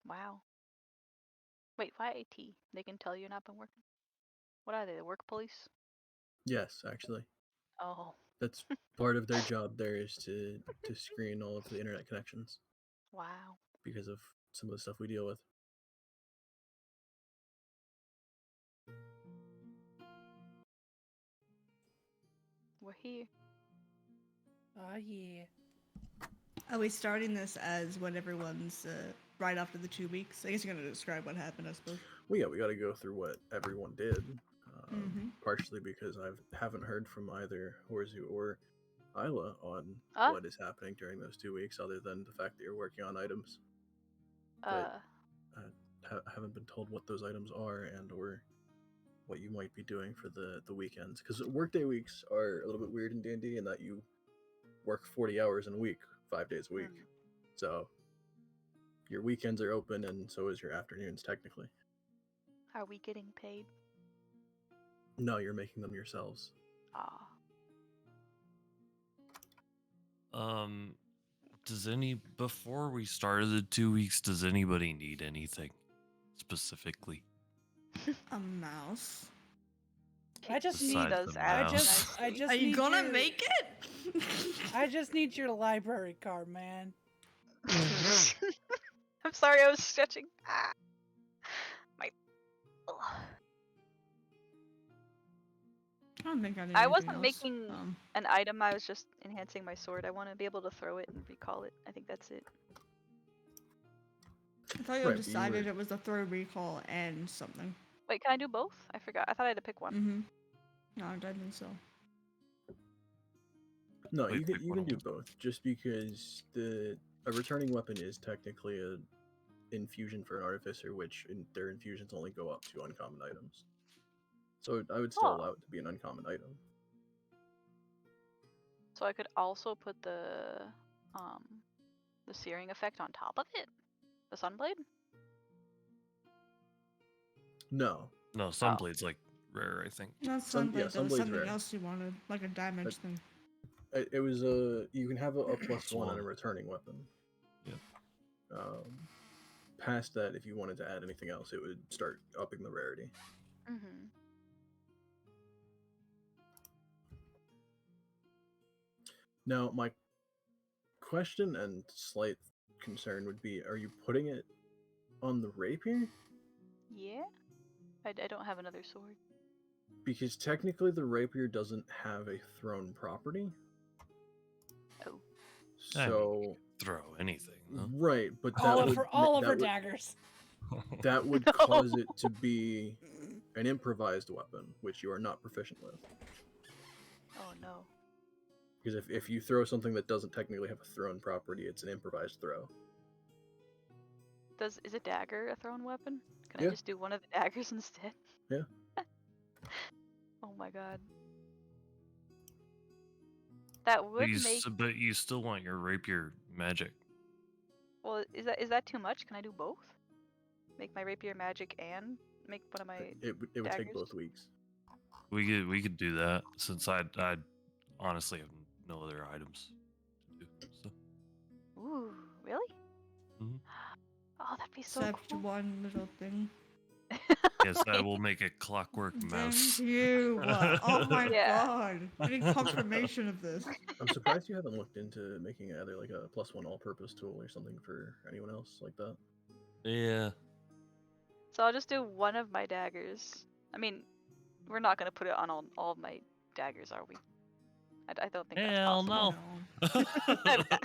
Wow. Wait, why AT? They can tell you're not been working? What are they, the work police? Yes, actually. Oh, That's part of their job there is to screen all of the internet connections wow. because of some of the stuff we deal with. We're here. Oh, yeah. Are we starting this as when everyone's right after the 2 weeks? I guess you're going to describe what happened, I suppose. Well, yeah, we got to go through what everyone did. Mhm. Partially because I haven't heard from either Horzu or Isla on Ah. what is happening during those 2 weeks, other than the fact that you're working on items. Uh, But haven't been told what those items are and or what you might be doing for the weekends. Because workday weeks are a little bit weird in D&D in that you work 40 hours in a week, 5 days a week. So your weekends are open and so is your afternoons technically. are we getting paid? No, you're making them yourselves. Ah. Before we started the 2 weeks, does anybody need anything specifically? A mouse. I just She need. does the add mouse. I just Are you need gonna your- make it? I just need your library card, man. I'm sorry, I was stretching. Ah. My. Ugh. I don't think I need I anything wasn't else. making an item, I was just enhancing my sword. I want to be able to throw it and recall it. I think that's it. I thought you Right, but decided it was a throw recall and something. Wait, can I do both? I forgot. I thought I had to pick one. Mm-hmm. No, I don't think so. No, Wait, you pick can one do of both. Just because a returning weapon is technically a infusion for an artificer, which their infusions only go up to uncommon items. So I would still Oh. allow it to be an uncommon item. So I could also put the searing effect on top of it? The Sunblade? No. No, Sunblade's like rare, I think. Not Sun- Sunblade, yeah, there was Sunblade's something rare. else you wanted, like a damage thing. It was you can have a plus one on a one. returning weapon. Yeah. Past that, if you wanted to add anything else, it would start upping the rarity. Mm-hmm. Now, my question and slight concern would be, are you putting it on the rapier? Yeah? I don't have another sword. Because technically the rapier doesn't have a thrown property. Oh. So... Throw anything, huh? Right, but that All would... of her daggers. That would cause it to be an improvised weapon, which you are not proficient with. Oh no. Because if you throw something that doesn't technically have a thrown property, it's an improvised throw. Is a dagger a thrown weapon? Can Yeah. I just do one of the daggers instead? Yeah. Oh my god. That would make... But you still want your rapier magic. Well, is that too much? Can I do both? Make my rapier magic and make one of my It would take daggers? both weeks. We could do that since I honestly have no other items to do. So. Ooh, really? Mhm. Oh, that'd be so Except cool. one little thing. Yes, I will make a clockwork mouse. Thank you! Oh my Yeah. god! I need confirmation of this. I'm surprised you haven't looked into making either like a +1 all-purpose tool or something for anyone else like that. Yeah. So I'll just do one of my daggers. I mean, we're not gonna put it on all of my daggers, are we? I don't think Hell that's possible. no.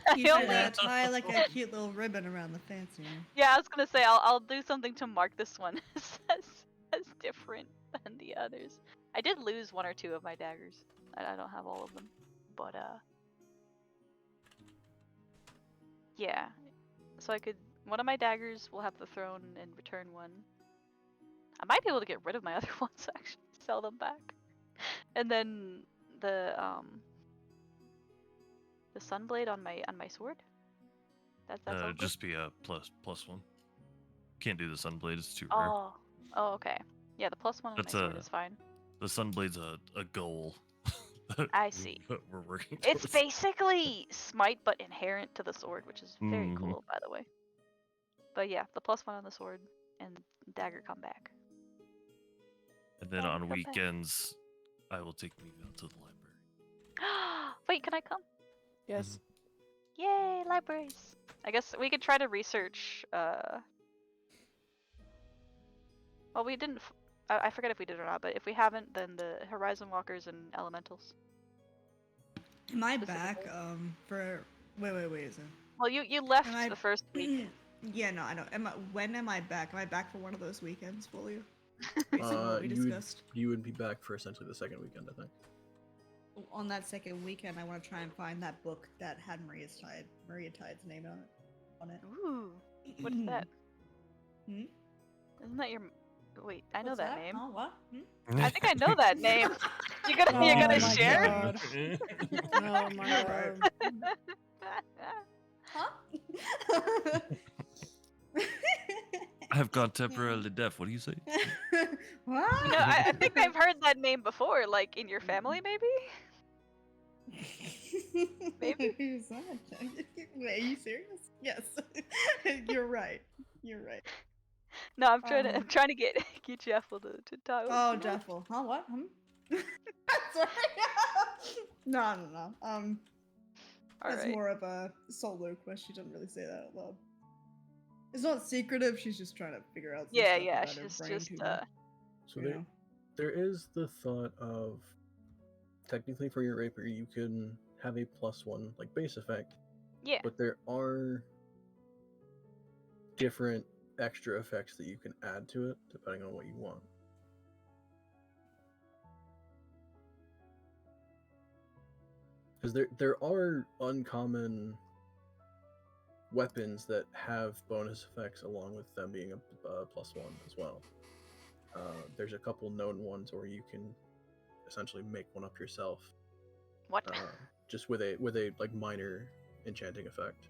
I You only- gotta tie like a cute little ribbon around the fancy one. Yeah, I was gonna say I'll do something to mark this one as different than the others. I did lose one or two of my daggers. I don't have all of them, but yeah. So I could... one of my daggers will have the thrown and return one. I might be able to get rid of my other ones actually, sell them back, and then the sunblade on my sword. That's all good? Just be a plus one. Can't do the sunblade; it's too rare. Oh, okay. Yeah, the +1 on That's my sword is fine. The sunblade's a goal. I see. That we're working. It's towards. basically smite, but inherent to the sword, which is very Mhm. cool, by the way. But yeah, the +1 on the sword and dagger come back. And then Dagger on come back. weekends, I will take Miko to the library. Wait, can I come? Yes. Yay, libraries! I guess we could try to research. Well, we didn't. I forget if we did or not, but if we haven't, then the Horizon Walkers and Elementals. Am I back? Specifically. For wait, is it? Well, you left Am I- the first week. Yeah, no, I know. When am I back? Am I back for one of those weekends, fully? Based on what we discussed. You would be back for essentially the second weekend, I think. On that second weekend, I want to try and find that book that had Maria Tide's name on it. Ooh, what is that? Hmm? Isn't that your? Wait, I know What's that name. Oh, what? I think I know that name. You're Oh gonna my share? God. Oh my god. Huh? I've gone temporarily deaf. What do you say? What? You know, I think I've heard that name before, like in your family, maybe. Maybe. Who's that? Wait, are you serious? Yes. You're right. You're right. No, I'm trying to get Jeffel to talk. Oh, Jeffel. Huh? What? Sorry. No. All That's right. more of a solo quest. She doesn't really say that out loud. It's not secretive. She's just trying to figure out. Some Yeah, stuff yeah. about her She's brain just tumor, So you know? there is the thought of technically for your rapier you can have a +1 like base effect, yeah. but there are different extra effects that you can add to it depending on what you want. Because there are uncommon weapons that have bonus effects along with them being a +1 as well. There's a couple known ones where you can essentially make one up yourself, What? just with a like minor enchanting effect.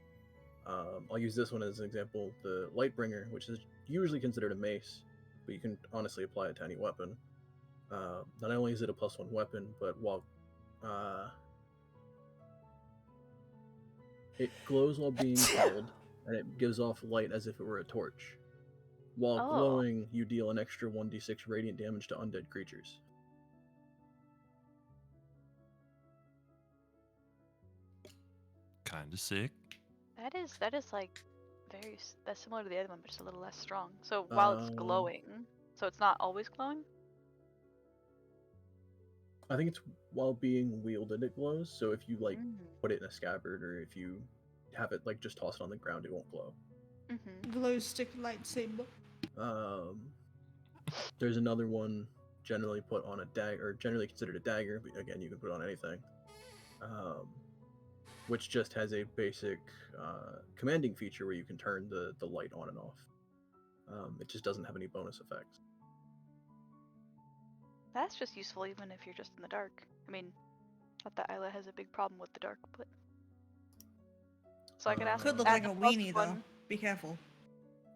I'll use this one as an example. The Lightbringer, which is usually considered a mace, but you can honestly apply it to any weapon. Not only is it a +1 weapon, but while it glows while being held, and it gives off light as if it were a torch. While Oh. glowing, you deal an extra 1d6 radiant damage to undead creatures. Kinda sick. That is like that's similar to the other one, but just a little less strong. So while it's glowing, so it's not always glowing. I think it's while being wielded it glows, so if you like Mm. put it in a scabbard or if you have it like just toss it on the ground, it won't glow. Mhm. Glow stick lightsaber. There's another one generally put on a dagger, or generally considered a dagger, but again you can put it on anything. Which just has a basic commanding feature where you can turn the light on and off. It just doesn't have any bonus effects. That's just useful even if you're just in the dark. I mean, not that Isla has a big problem with the dark, but so I could ask. Could look add like a the weenie though. +1. Be careful.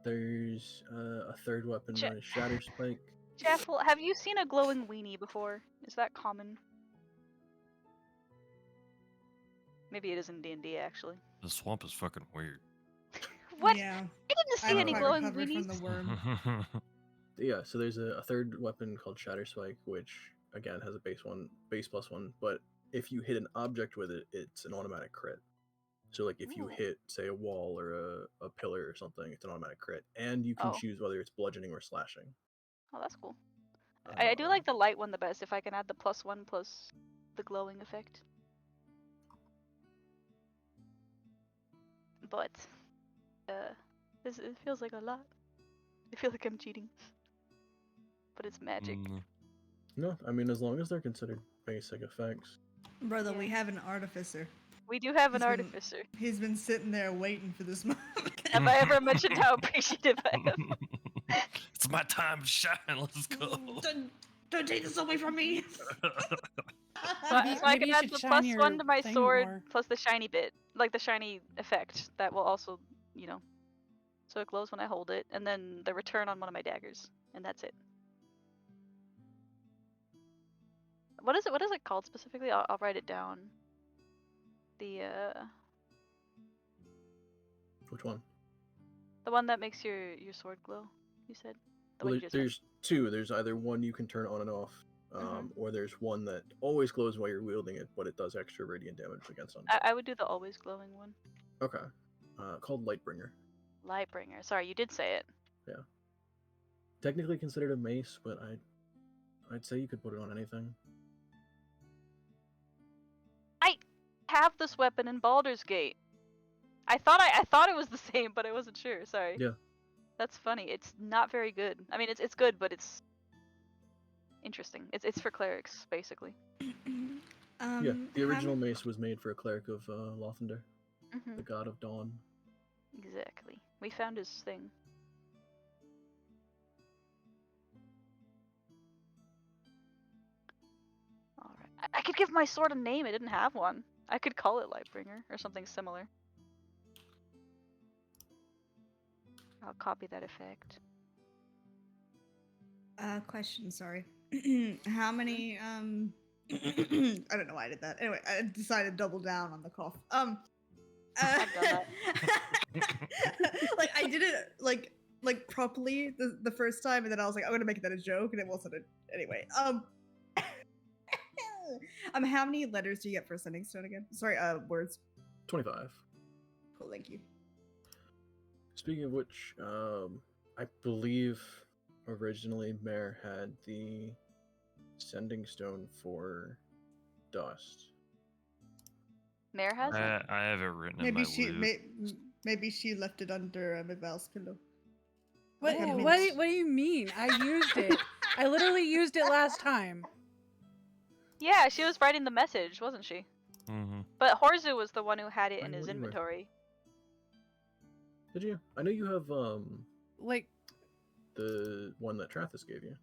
There's a third weapon known as Shatter Spike. Jeffel, have you seen a glowing weenie before? Is that common? Maybe it is in D&D actually. The swamp is fucking weird. What? Yeah. I didn't I see haven't any quite glowing recovered weenies. from the worm. Yeah, so there's a third weapon called Shatter Spike, which again has a base +1, but if you hit an object with it, it's an automatic crit. So like if you Ooh. hit, say, a wall or a pillar or something, it's an automatic crit. And you can Oh. choose whether it's bludgeoning or slashing. Oh, that's cool. I do like the light one the best if I can add the +1 plus the glowing effect. But it feels like a lot. I feel like I'm cheating. But it's magic. No, I mean, as long as they're considered basic effects. Brother, we Yeah. have an artificer. We do have an He's been- artificer. He's been sitting there waiting for this moment. Have I ever mentioned how appreciative I am? It's my time to shine. Let's go. Don't take this away from me. So Maybe- I maybe can you add should the shine your +1 to my thing sword more. plus the shiny bit, like the shiny effect that will also, you know, so it glows when I hold it, and then the return on one of my daggers, and that's it. What is it? What is it called specifically? I'll write it down. The Which one? The one that makes your sword glow. You said. The Well, one you just there's two. There's either one you can turn on and off, or there's one that always glows while you're wielding it, but it does extra radiant damage against undead. I would do the always glowing one. Okay. Called Lightbringer. Lightbringer. Sorry, you did say it. Yeah. Technically considered a mace, but I'd say you could put it on anything. I have this weapon in Baldur's Gate. I thought it was the same, but I wasn't sure. Sorry. Yeah. That's funny. It's not very good. I mean, it's good, but it's interesting. It's for clerics, basically. Yeah, the original mace was made for a cleric of Lothander, the god of dawn. Exactly. We found his thing. Alright. I could give my sword a name. It didn't have one. I could call it Lightbringer or something similar. I'll copy that effect. Question, sorry. How many, I don't know why I did that. Anyway, I decided to double down on the cough. I've done that. Like, I did it, like properly the first time, and then I was like, I'm gonna make that a joke, and it wasn't anyway. How many letters do you get for a sending stone again? Sorry, words. 25. Cool, thank you. Speaking of which, I believe originally Mare had the sending stone for dust. Mare has it? I have it written in Maybe my she loot. maybe she left it under Miguel's pillow. What, Like a what, mint. what do you mean? I used it. I literally used it last time. Yeah, she was writing the message, wasn't she? Mm-hmm. But Horzu was the one who had it in Why his wouldn't you write- inventory. Did you? I know you have Like, the one that Trathis gave you.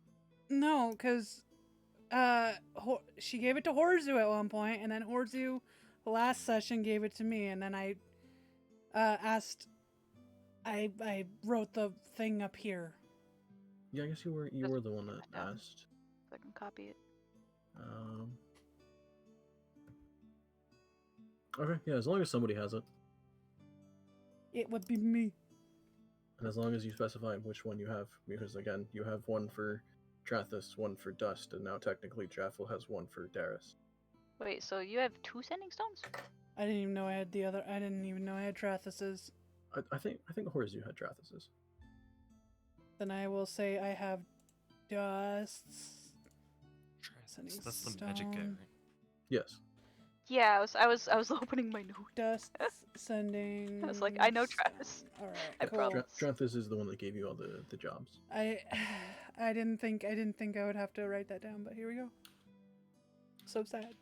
no, because she gave it to Horzu at one point, and then Horzu last session gave it to me, and then I asked. I wrote the thing up here. Yeah, I guess you were Just the one that write it down. asked. So I can copy it. Okay, yeah, as long as somebody has it, It would be me. and as long as you specify which one you have, because again, you have one for Trathis, one for Dust, and now technically Jaffel has one for Darius. Wait, so you have 2 sending stones? I didn't even know I had the other. I didn't even know I had Trathis's. I think Horzu had Trathis's. Then I will say I have Dust's. Sending That's the magic guy, stone. right? Yes. Yeah, I was opening my note. Dust's sending. I was like, I know stone. Travis. All right, I cool. promise. Trathis is the one that gave you all the jobs. I didn't think I would have to write that down, but here we go. So sad.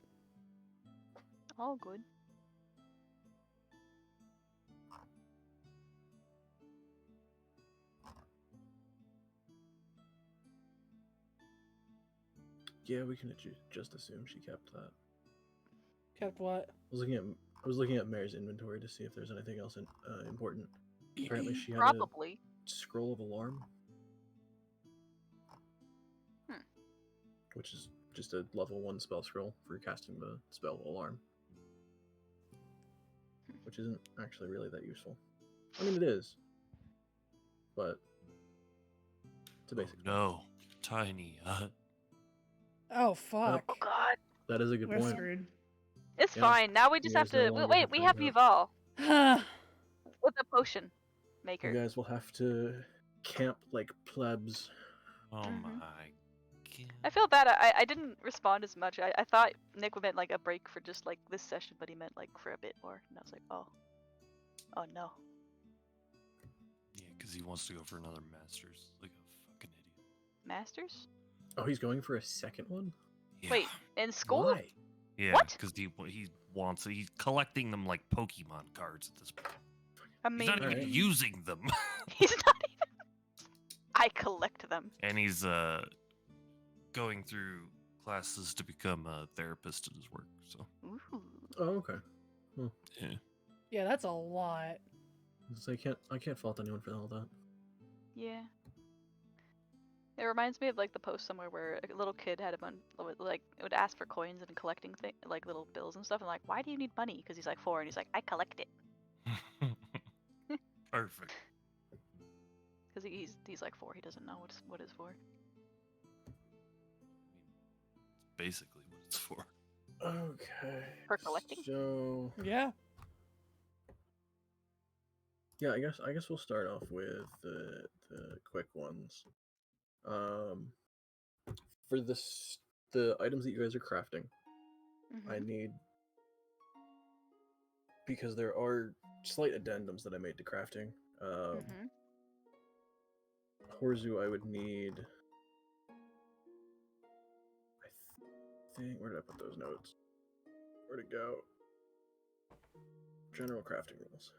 All good. Yeah, we can just assume she kept that. Kept what? I was looking at Mare's inventory to see if there's anything else important. Apparently, she had Probably. a scroll of alarm, which is just a level 1 spell scroll for casting the spell alarm, which isn't actually really that useful. I mean, it is, but it's a basic. No, tiny hut. Oh fuck. Oh god. That is a good We're point. screwed. It's Yeah. fine. Now we just You have guys no to longer wait, have we to have do Yuval Huh. with a potion You maker. guys will have to camp like plebs. Oh Mhm. my god. I feel bad. I didn't respond as much. I thought Nick meant like a break for just like this session, but he meant like for a bit more. And I was like, oh no. Yeah, because he wants to go for another master's. Like a fucking idiot. Masters? Oh, he's going for a second one? Yeah. Wait, in school? Why? Yeah, What? because he wants it. He's collecting them like Pokemon cards at this point. I He's mean, not even Alright. using them. he's not even. I collect them. And he's going through classes to become a therapist at his work. So Ooh. Oh, okay. yeah. Yeah, that's a lot. So I can't fault anyone for all that. Yeah. It reminds me of like the post somewhere where a little kid had a bunch, like it would ask for coins and collecting like little bills and stuff. And like, why do you need money? Because he's like 4 and he's like, I collect it. Perfect. Because he's like 4. He doesn't know what it's for. Basically what it's for. Okay. For collecting? So Yeah. yeah, I guess we'll start off with the quick ones. For the items that you guys are crafting, I Mhm. need, because there are slight addendums that I made to crafting. Mhm. Horzu, I would need. I think, where did I put those notes? Where'd it go? General crafting rules.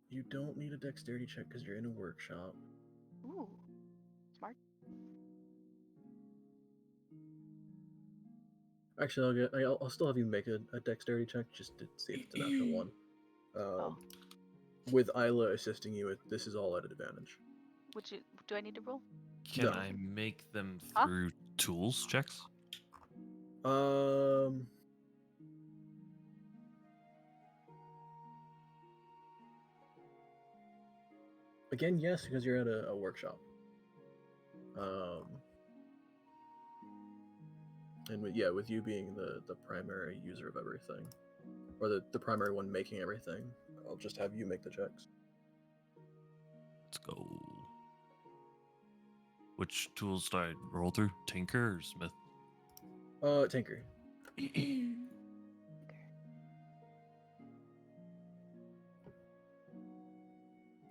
You don't need a dexterity check because you're in a workshop. Ooh. Smart. Actually, I'll still have you make a dexterity check just to see if it's a natural one. Oh. With Isla assisting you, this is all at advantage. Do I need to roll? Can No. I make them Huh? through tools checks? Again, yes, because you're at a workshop. And with you being the primary user of everything, or the primary one making everything, I'll just have you make the checks. Let's go. Which tools do I roll through? Tinker or Smith? Tinker.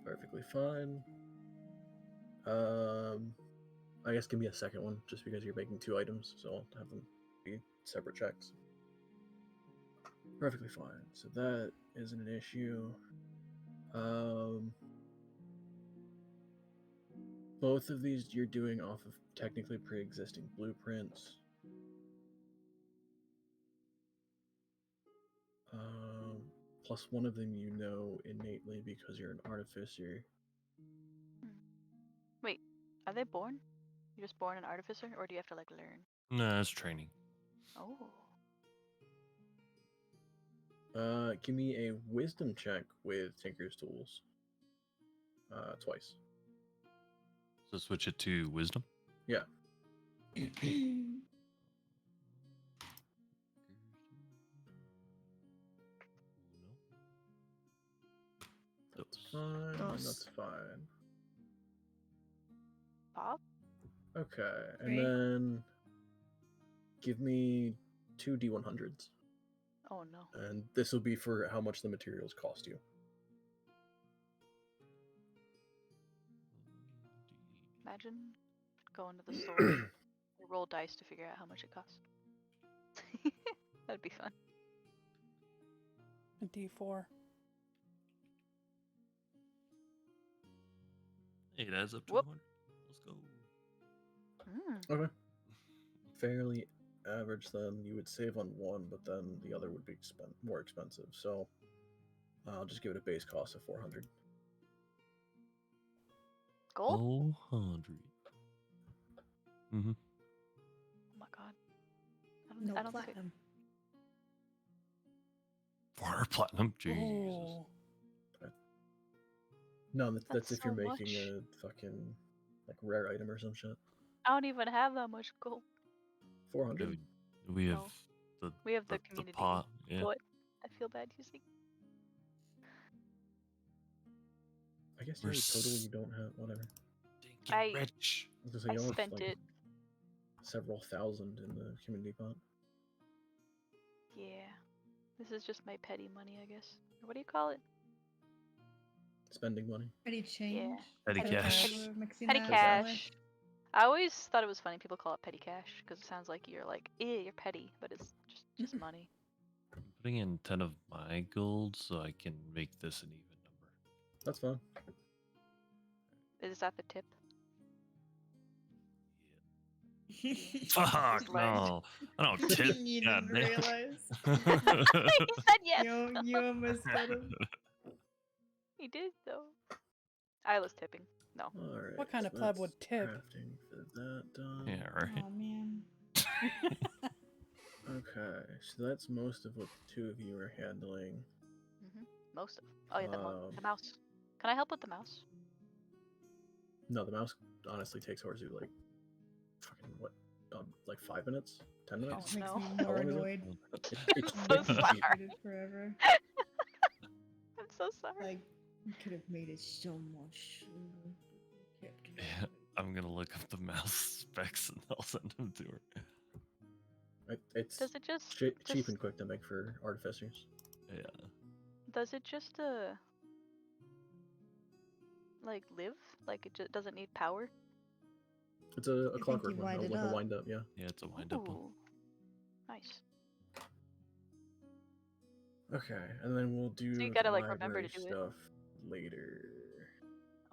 Perfectly fine. I guess give me a second one, just because you're making 2 items, so I'll have them be separate checks. Perfectly fine. So that isn't an issue. Both of these you're doing off of technically pre-existing blueprints. Plus one of them you know innately because you're an artificer. Wait, are they born? You're just born an artificer, or do you have to like learn? No, it's training. Oh. Give me a wisdom check with Tinker's tools. Twice. So switch it to wisdom. Yeah. That's fine. Dos. That's fine. Bob? Okay, and Three. then give me 2 D100s. Oh no. And this will be for how much the materials cost you. Imagine going to the store, you roll dice to figure out how much it costs. That'd be fun. A D4. Hey, it adds up to Whoop. 100. Let's go. Okay. Fairly average then. You would save on one, but then the other would be more expensive. So I'll just give it a base cost of 400. Gold? 400. Mm-hmm. Oh my god. No I don't think platinum. 400 platinum. Jesus. Oh. No, that's That's if you're so making much. a fucking like rare item or some shit. I don't even have that much gold. 400. We have No. the We have the the community. pot. Yeah. What? I feel bad using. I guess We're total you don't have whatever. Stinking I- rich. I was gonna say, I you have, spent like, it. several thousand in the community pot. Yeah. This is just my petty money, I guess. Or what do you call it? Spending money. Petty change. Petty Is that cash. what we're mixing Petty that cash. with? I always thought it was funny people call it petty cash because it sounds like you're like, you're petty, but it's just money. I'm putting in 10 of my gold so I can make this an even number. That's fine. Is that the tip? Fuck Just learned. no. I don't tip. You God didn't damn. realize. He said yes. You almost got him. He did though. I was tipping. No. All right. What kind so of pleb would that's tip? Crafting for that done. Yeah, right. Oh man. Okay, so that's most of what the two of you are handling. Most of. Oh yeah, the Um, mouse. Can I help with the mouse? No, the mouse honestly takes Horzu like fucking what, like 5 minutes, 10 minutes. Just makes no. me How more long is it? annoyed. It's I'm quick so and sorry. cheap. Waited forever. I'm so sorry. Like, you could have made it so much sooner. Kept it Yeah, away. I'm gonna look up the mouse specs and I'll send them to her. It's Does it just cheap and quick to make for artificers. Yeah. does it just like live? Like it just doesn't need power? It's a think clockwork you one, wind it like a up. wind up, yeah. Yeah, it's a wind up one. Ooh. Nice. Okay, and then we'll do So you gotta the like remember to library do it. stuff later.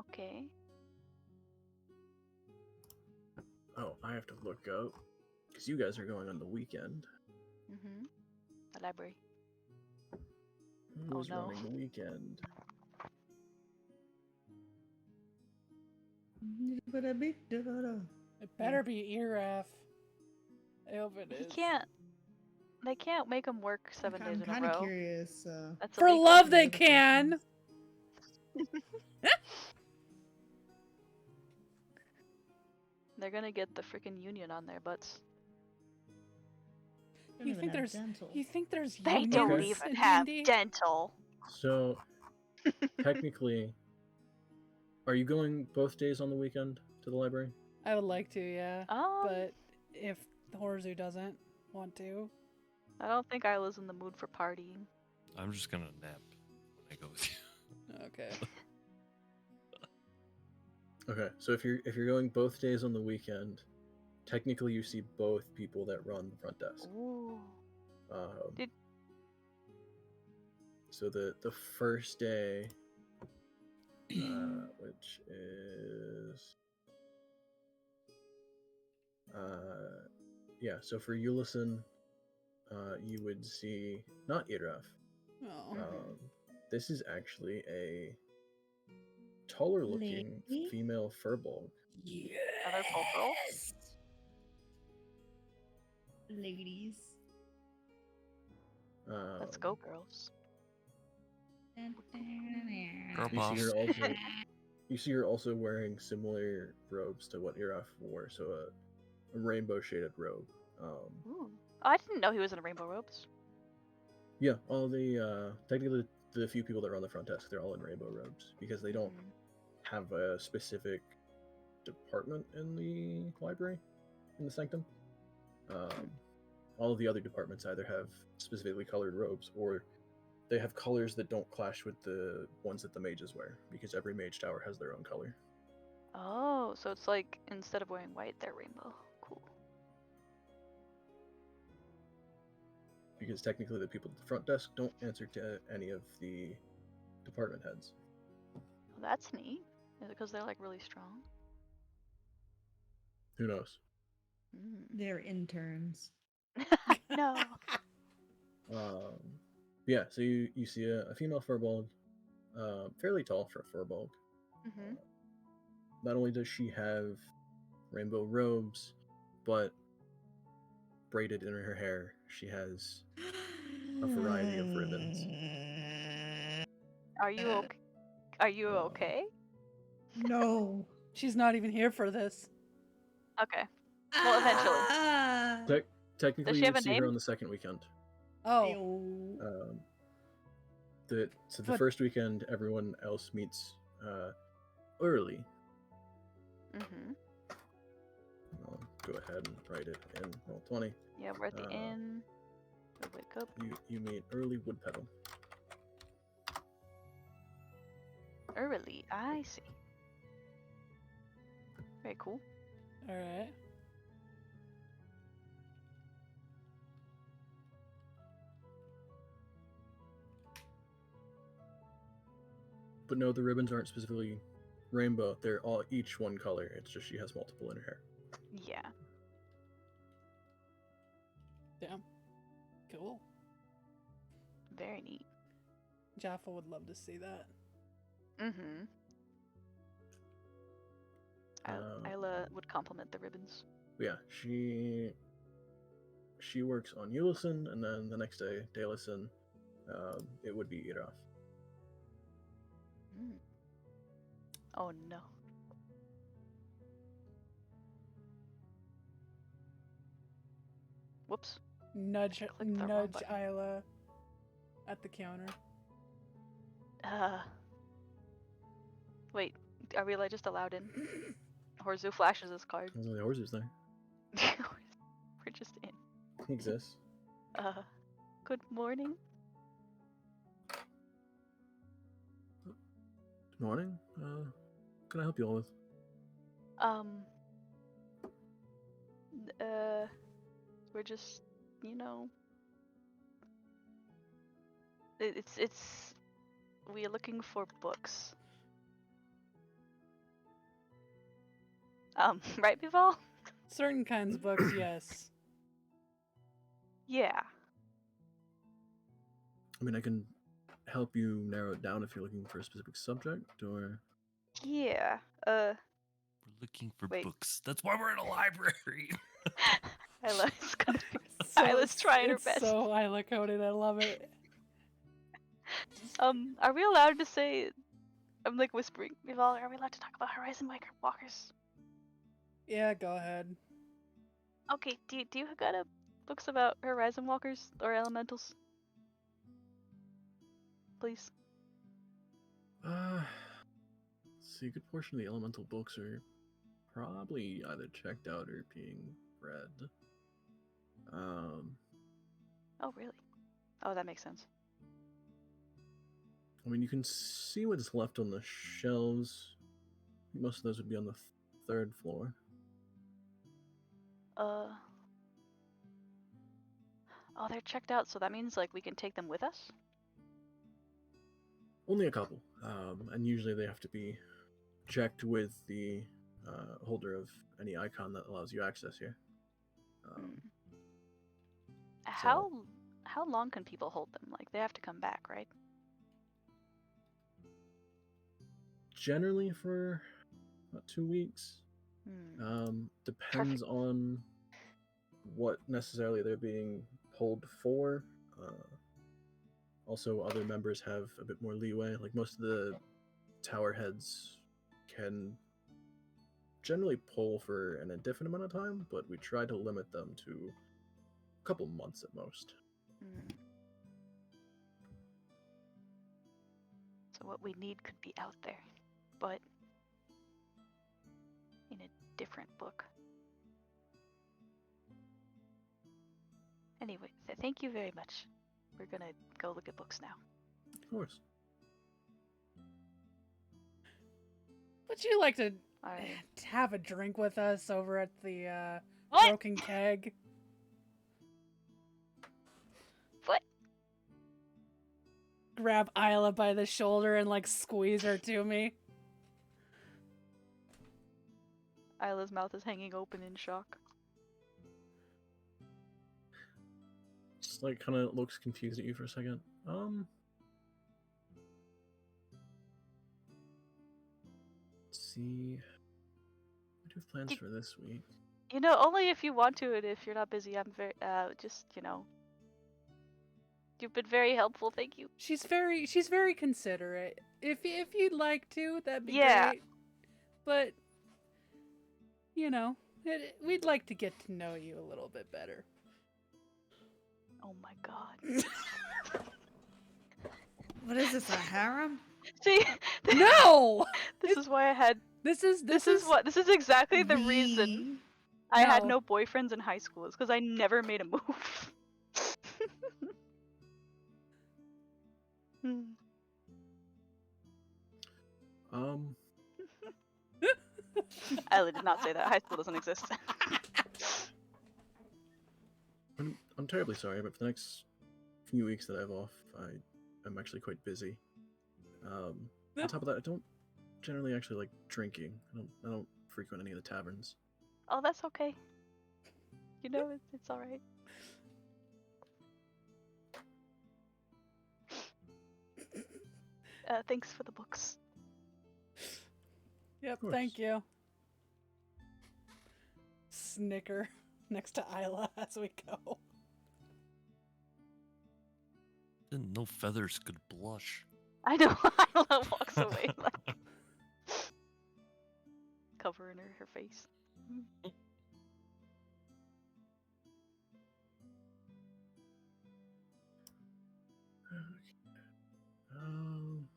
Okay. Oh, I have to look up because you guys are going on the weekend. The library. Who's no. running the weekend? It better be Iraf. I hope it He is. can't. They can't make him work 7 days I'm in a kind of row. curious. That's For illegal. love they what the can. questions- They're gonna get the freaking union on their butts. Don't You even think have there's dental. you think there's They unions don't Okay. even in have D&D? dental. So technically, are you going both days on the weekend to the library? I would like to, yeah. Um, But if Horzu doesn't want to, I don't think Isla's in the mood for partying. I'm just gonna nap when I go with you. okay. Okay, so if you're going both days on the weekend, technically you see both people that run the front desk. Ooh. Did- So the first day, which is yeah. So for Ulison, you would see not Iraf. Oh. This is actually a taller looking Lady? female furbolg. Another full girl? Ladies. Let's go, girls. Girl You see boss. her also. You see her also wearing similar robes to what Iraf wore, so a rainbow shaded robe. Ooh. Oh, I didn't know he was in rainbow robes. Yeah, all the technically the few people that are on the front desk, they're all in rainbow robes because they don't have a specific department in the library, in the sanctum. All of the other departments either have specifically colored robes or they have colors that don't clash with the ones that the mages wear because every mage tower has their own color. Oh, so it's like instead of wearing white, they're rainbow. Cool. Because technically the people at the front desk don't answer to any of the department heads. Well, that's neat. Is it because they're like really strong? Who knows? They're interns. No. Yeah, so you see a female furbolg, fairly tall for a furbolg. Not only does she have rainbow robes, but braided in her hair, she has a variety of ribbons. Are you okay? Are you okay? No. She's not even here for this. Okay. Well, eventually. Ah. Technically, she you have a see her name? on the second weekend. Oh. Ew. The But- first weekend, everyone else meets early. I'll go ahead and write it in Roll20. Yeah, we're at the inn. We wake up You meet early wood petal. early. I see. Very cool. Alright. But no, the ribbons aren't specifically rainbow. They're all each one color. It's just she has multiple in her hair. Yeah. Damn. Cool. Very neat. Jaffa would love to see that. Isla would compliment the ribbons. Yeah, she she works on Ulison, and then the next day, Dalison, it would be Edoff. Mm. Oh no. Whoops. Nudge, Clicked the wrong nudge button. Isla at the counter. Wait, are we just allowed in? Horzu flashes his card. There's only horses there. We're just in. He exists. Good morning. Good morning. What can I help you all with? We're just, you know, it's we're looking for books. Right, Bival? Certain kinds of books, yes. Yeah. I mean, I can help you narrow it down if you're looking for a specific subject, or Yeah. We're looking for Wait. books. That's why we're in a library. Isla's gonna be. So Isla's trying her it's best. so Isla coded. I love it. Are we allowed to say? I'm like whispering. Bival, are we allowed to talk about Horizon Walkers? Yeah, go ahead. Okay. Do you got books about Horizon Walkers or Elementals? Please. see, a good portion of the elemental books are probably either checked out or being read. Oh really? Oh, that makes sense. I mean, you can see what's left on the shelves. Most of those would be on the third floor. Oh, they're checked out, so that means like we can take them with us? Only a couple, and usually they have to be checked with the holder of any icon that allows you access here. How long can people hold them? Like they have to come back, right? Generally for about 2 weeks. Depends on what necessarily they're being pulled for. Also, other members have a bit more leeway. Like most of the tower heads can generally pull for an indefinite amount of time, but we try to limit them to a couple months at most. So what we need could be out there, but in a different book. Anyway, thank you very much. We're gonna go look at books now. Of course. Would you like to Alright. have a drink with us over at the What? Broken Keg? What? Grab Isla by the shoulder and like squeeze her to me. Isla's mouth is hanging open in shock. Just like kind of looks confused at you for a second. Let's see. I do have plans for this week. You know, only if you want to, and if you're not busy, I'm very, just, you know. You've been very helpful, thank you. She's very considerate. If you'd like to, that'd be Yeah. great. But you know, we'd like to get to know you a little bit better. Oh my god. What is this, a harem? See? No. This is why I had. This is This is exactly the We- reason I had No. no boyfriends in high school. It's because I never made a move. Hmm. Isla did not say that. High school doesn't exist. I'm terribly sorry, but for the next few weeks that I have off, I'm actually quite busy. On top of that, I don't generally actually like drinking. I don't frequent any of the taverns. Oh, that's okay. You know, it's alright. Thanks for the books. Yep, course. thank you. Snicker next to Isla as we go. Didn't know feathers could blush. I know. Isla walks away like covering her face. Um,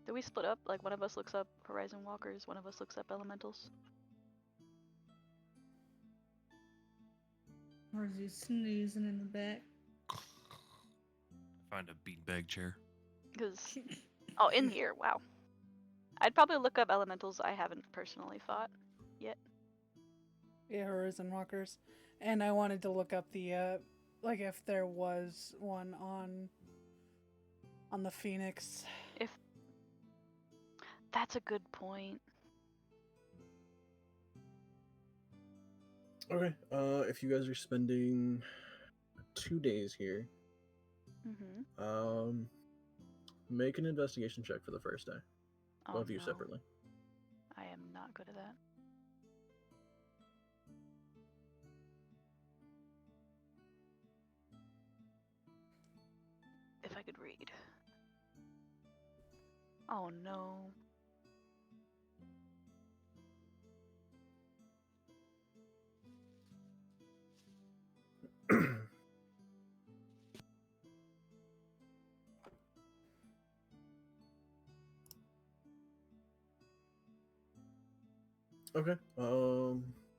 Do we split up? Like one of us looks up Horizon Walkers, one of us looks up Elementals. Or is he snoozing in the back? Find a beanbag chair. Because oh, in here, wow. I'd probably look up Elementals I haven't personally fought yet. Yeah, Horizon Walkers. And I wanted to look up the like if there was one on the Phoenix. If that's a good point. okay. If you guys are spending 2 days here, Mm-hmm. make an investigation check for the first day. Oh, Both of you no. separately. I am not good at that. If I could read. Oh no. Okay.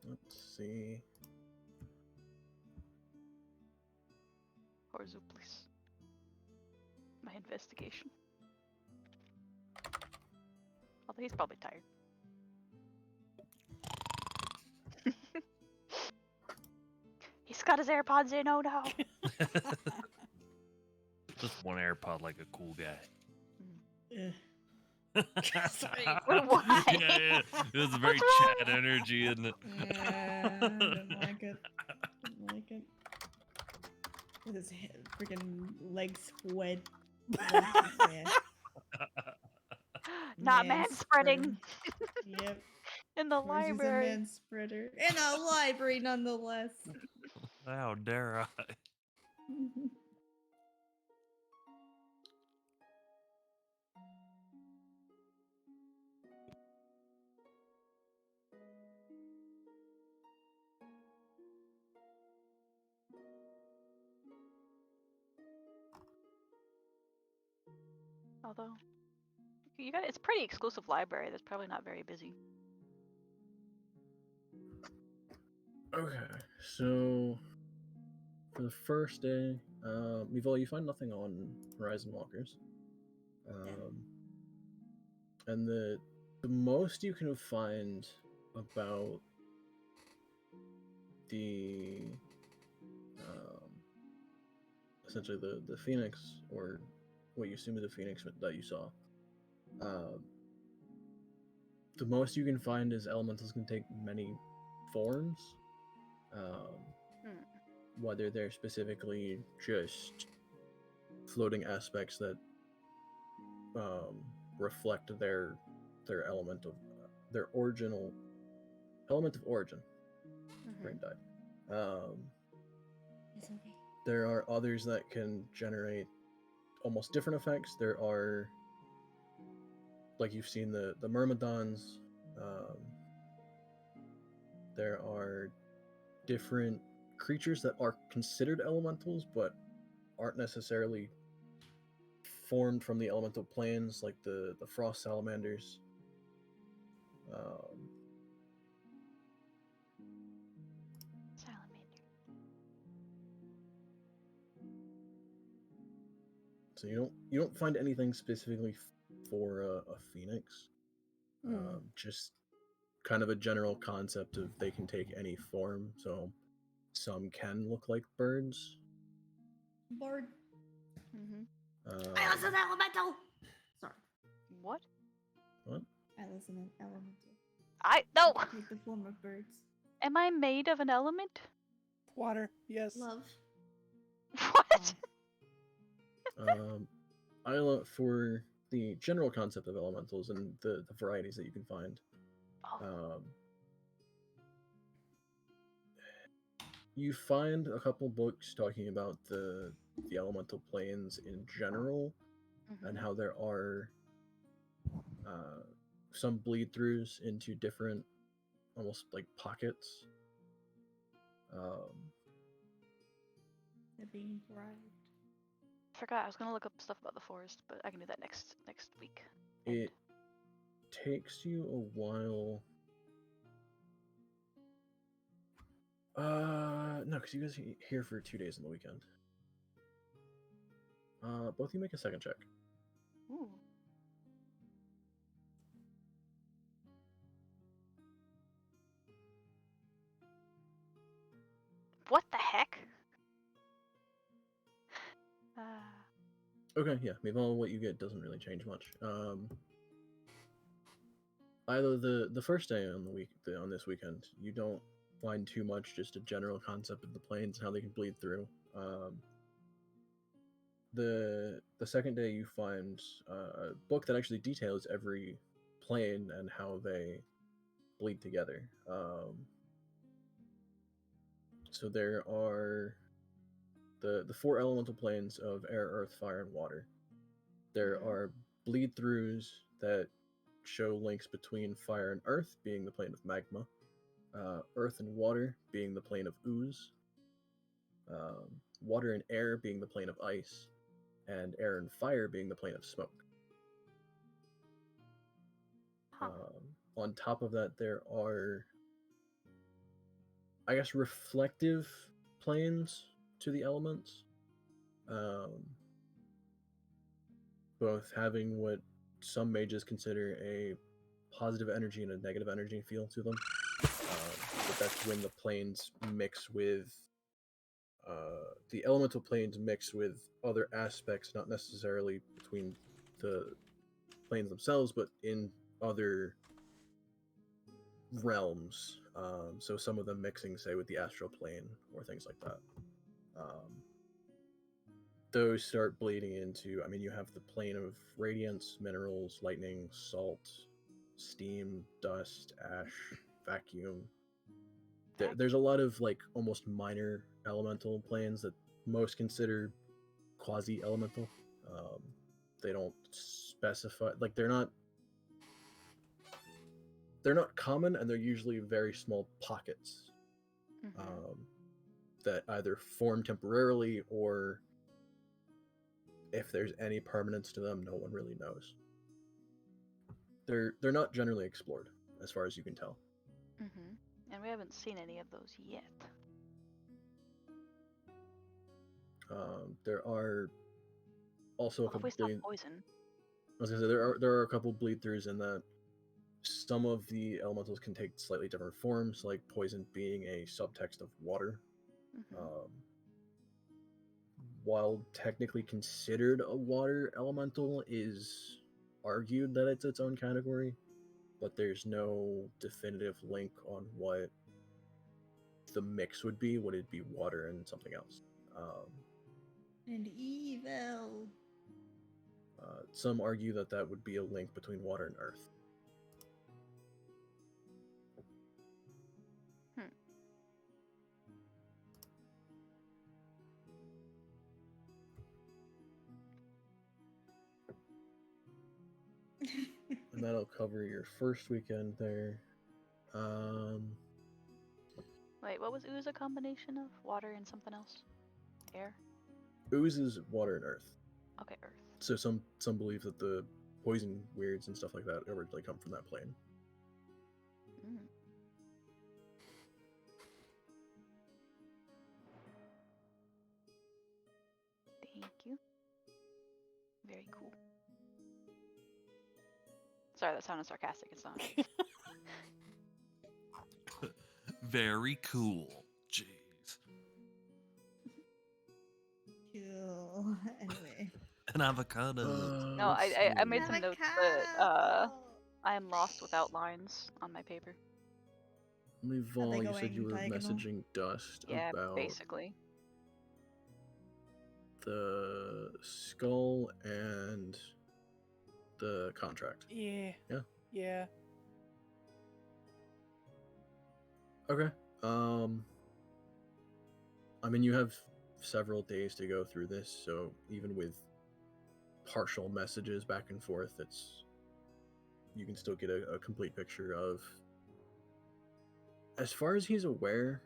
Let's see. Horzu, please. My investigation. Although he's probably tired. He's got his AirPods in, oh no! Just one AirPod like a cool guy. Sorry. Why? Yeah. There's a very What's wrong? Chad energy in it. Yeah, I don't like it. Don't like it. With his freaking legs spread. Not man spreading Yep. in the Where's he's a library. man spreader. In a library, nonetheless. How dare I? Although, you got it's a pretty exclusive library. That's probably not very busy. Okay, so for the first day, Mivol, you find nothing on Horizon Walkers. And the most you can find about the essentially the Phoenix, or what you assume is the Phoenix that you saw. The most you can find is elementals can take many forms. Whether they're specifically just floating aspects that reflect their element of their original element of origin. Brain died. It's okay. There are others that can generate almost different effects. There are, like you've seen, the Myrmidons. There are different creatures that are considered elementals, but aren't necessarily formed from the elemental planes, like the frost salamanders. Salamander. So you don't find anything specifically for a phoenix. Just kind of a general concept of they can take any form. So some can look like birds. Bird. Mm-hmm. Atlas an elemental! Sorry. What? What? Atlas an elemental. No. Take the form of birds. Am I made of an element? Water, yes. Love. What? For the general concept of elementals and the varieties that you can find. Oh. You find a couple books talking about the elemental planes in general, and Mhm. how there are some bleed throughs into different, almost like pockets. They're being thrived. Forgot I was gonna look up stuff about the forest, but I can do that next week. It takes you a while. No, because you guys are here for 2 days on the weekend. Both of you make a second check. Ooh. What the heck? Okay, yeah. Meanwhile, what you get doesn't really change much. Either the first day on the week on this weekend, you don't find too much, just a general concept of the planes and how they can bleed through. The second day you find a book that actually details every plane and how they bleed together. So there are the four elemental planes of air, earth, fire, and water. There Mhm. are bleed throughs that show links between fire and earth, being the plane of magma, earth and water being the plane of ooze, water and air being the plane of ice, and air and fire being the plane of smoke. Huh. On top of that, there are, I guess, reflective planes to the elements, both having what some mages consider a positive energy and a negative energy feel to them. But that's when the planes mix with the elemental planes mix with other aspects, not necessarily between the planes themselves, but in other realms. So some of them mixing, say, with the astral plane or things like that. Those start bleeding into, I mean, you have the plane of radiance, minerals, lightning, salt, steam, dust, ash, vacuum. There's a lot of like almost minor elemental planes that most consider quasi-elemental. They don't specify, like they're not common, and they're usually very small pockets Mhm. that either form temporarily, or if there's any permanence to them, no one really knows. They're not generally explored, as far as you can tell. Mhm. And we haven't seen any of those yet. There are also a couple Hopefully it's not bleed. poison. I was gonna say there are a couple bleed throughs in that some of the elementals can take slightly different forms, like poison being a subtext of water. Mhm. While technically considered a water elemental, is argued that it's its own category, but there's no definitive link on what the mix would be. Would it be water and something else? And evil. Some argue that that would be a link between water and earth. And that'll cover your first weekend there. Wait, what was ooze a combination of? Water and something else? Air? Ooze is water and earth. Okay, earth. So some believe that the poison weirds and stuff like that originally come from that plane. Mm. Thank you. Very cool. Sorry, that sounded sarcastic. It's not. Very cool. Jeez. Cool. Anyway. An avocado. No, Let's I made see. some notes, but I am lost without lines on my paper. Leval, you said you going were diagonal? messaging Dust Yeah, about basically. the skull and the contract. Yeah. Yeah. Yeah. Okay. I mean, you have several days to go through this, so even with partial messages back and forth, you can still get a complete picture of. As far as he's aware,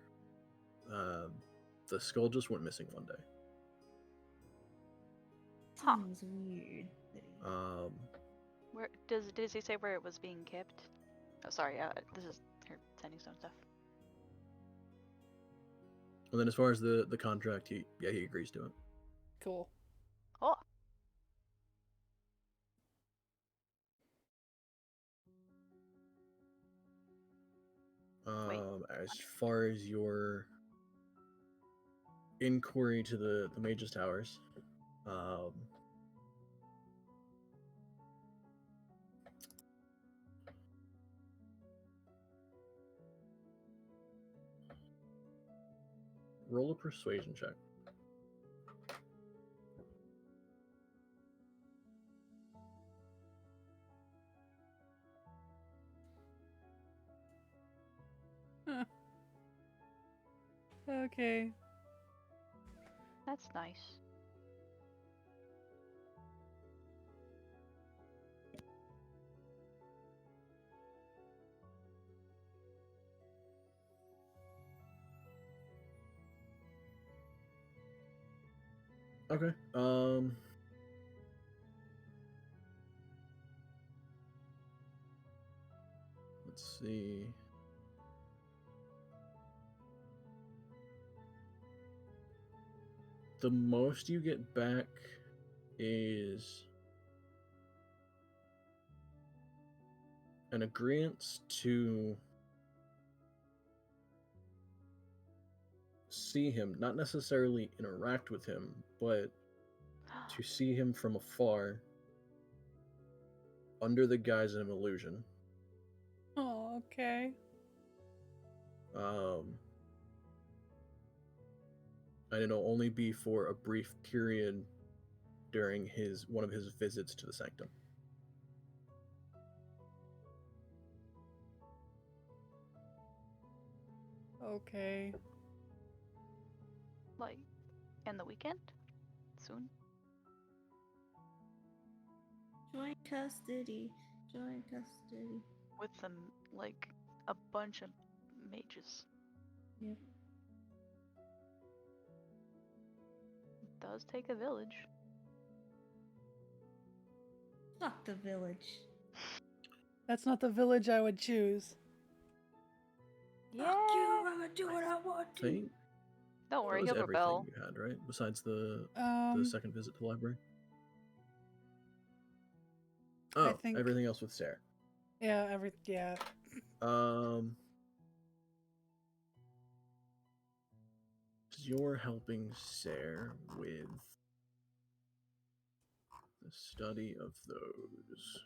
the skull just went missing one day. Huh. Sounds weird. that he- Where does he say where it was being kept? Oh, sorry. This is her sending stone stuff. And then as far as the contract, he agrees to it. Cool. Oh, Wait. As far as your inquiry to the Mage's Towers, roll a persuasion check. Huh. Okay. that's nice. Okay. Let's see. The most you get back is an agreement to see him, not necessarily interact with him, but to see him from afar under the guise of an illusion. Oh, okay. And it'll only be for a brief period during one of his visits to the sanctum. Okay. Like, in the weekend? Soon? Joint custody. Joint custody. With them, like, a bunch of mages. Yep. It does take a village. Fuck the village. That's not the village I would choose. Yeah. Fuck you, I'm gonna do what I want I to. think Don't that worry, was he'll everything rebel. you had, right? Besides the second visit to the library. Oh, think- everything else with Sarah. Yeah, You're helping Sarah with the study of those.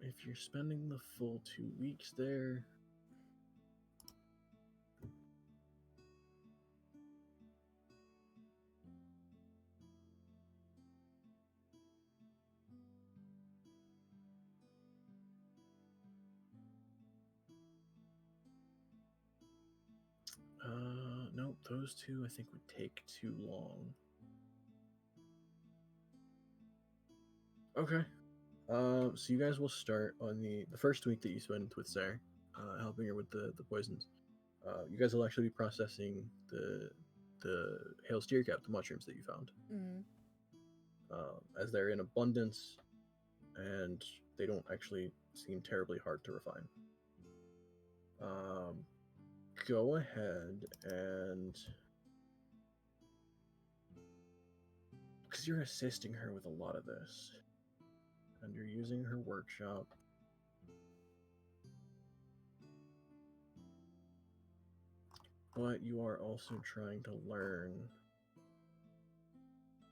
If you're spending the full 2 weeks there, nope, those two I think would take too long. Okay. So you guys will start on the first week that you spend with Sarah, helping her with the poisons. You guys will actually be processing the hail steer cap, the mushrooms that you found, as they're in abundance, and they don't actually seem terribly hard to refine. Go ahead and, because you're assisting her with a lot of this, and you're using her workshop. But you are also trying to learn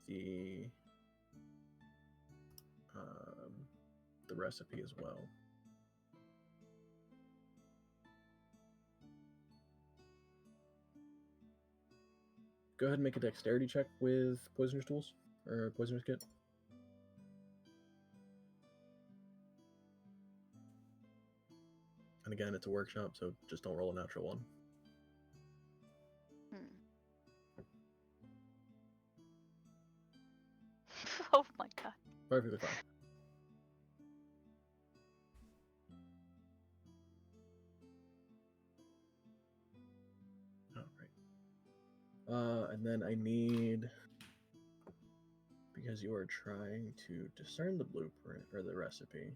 the recipe as well. Go ahead and make a dexterity check with Poisoner's Tools, or Poisoner's Kit. And And again, it's a workshop, so just don't roll a natural one. Hmm. Oh my god. Perfectly fine. Alright. And then I need, because you are trying to discern the blueprint or the recipe,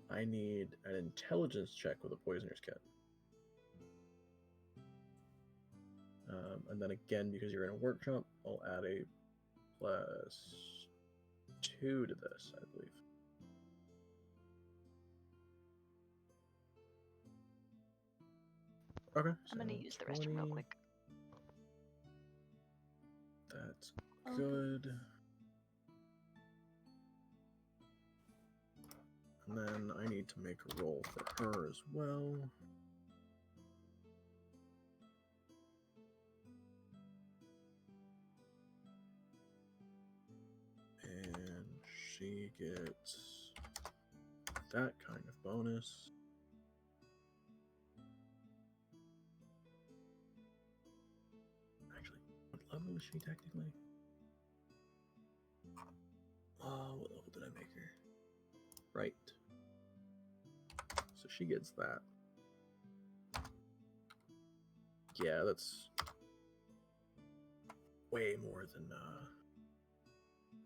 I need an intelligence check with a poisoner's kit. And then again, because you're in a workshop, I'll add a +2 to this, I believe. Okay. I'm gonna so use the restroom real 20. quick. That's Okay. good. And then I need to make a roll for her as well. And she gets that kind of bonus. Actually, what level is she technically? What level did I make her? Right. So she gets that. Yeah, that's way more than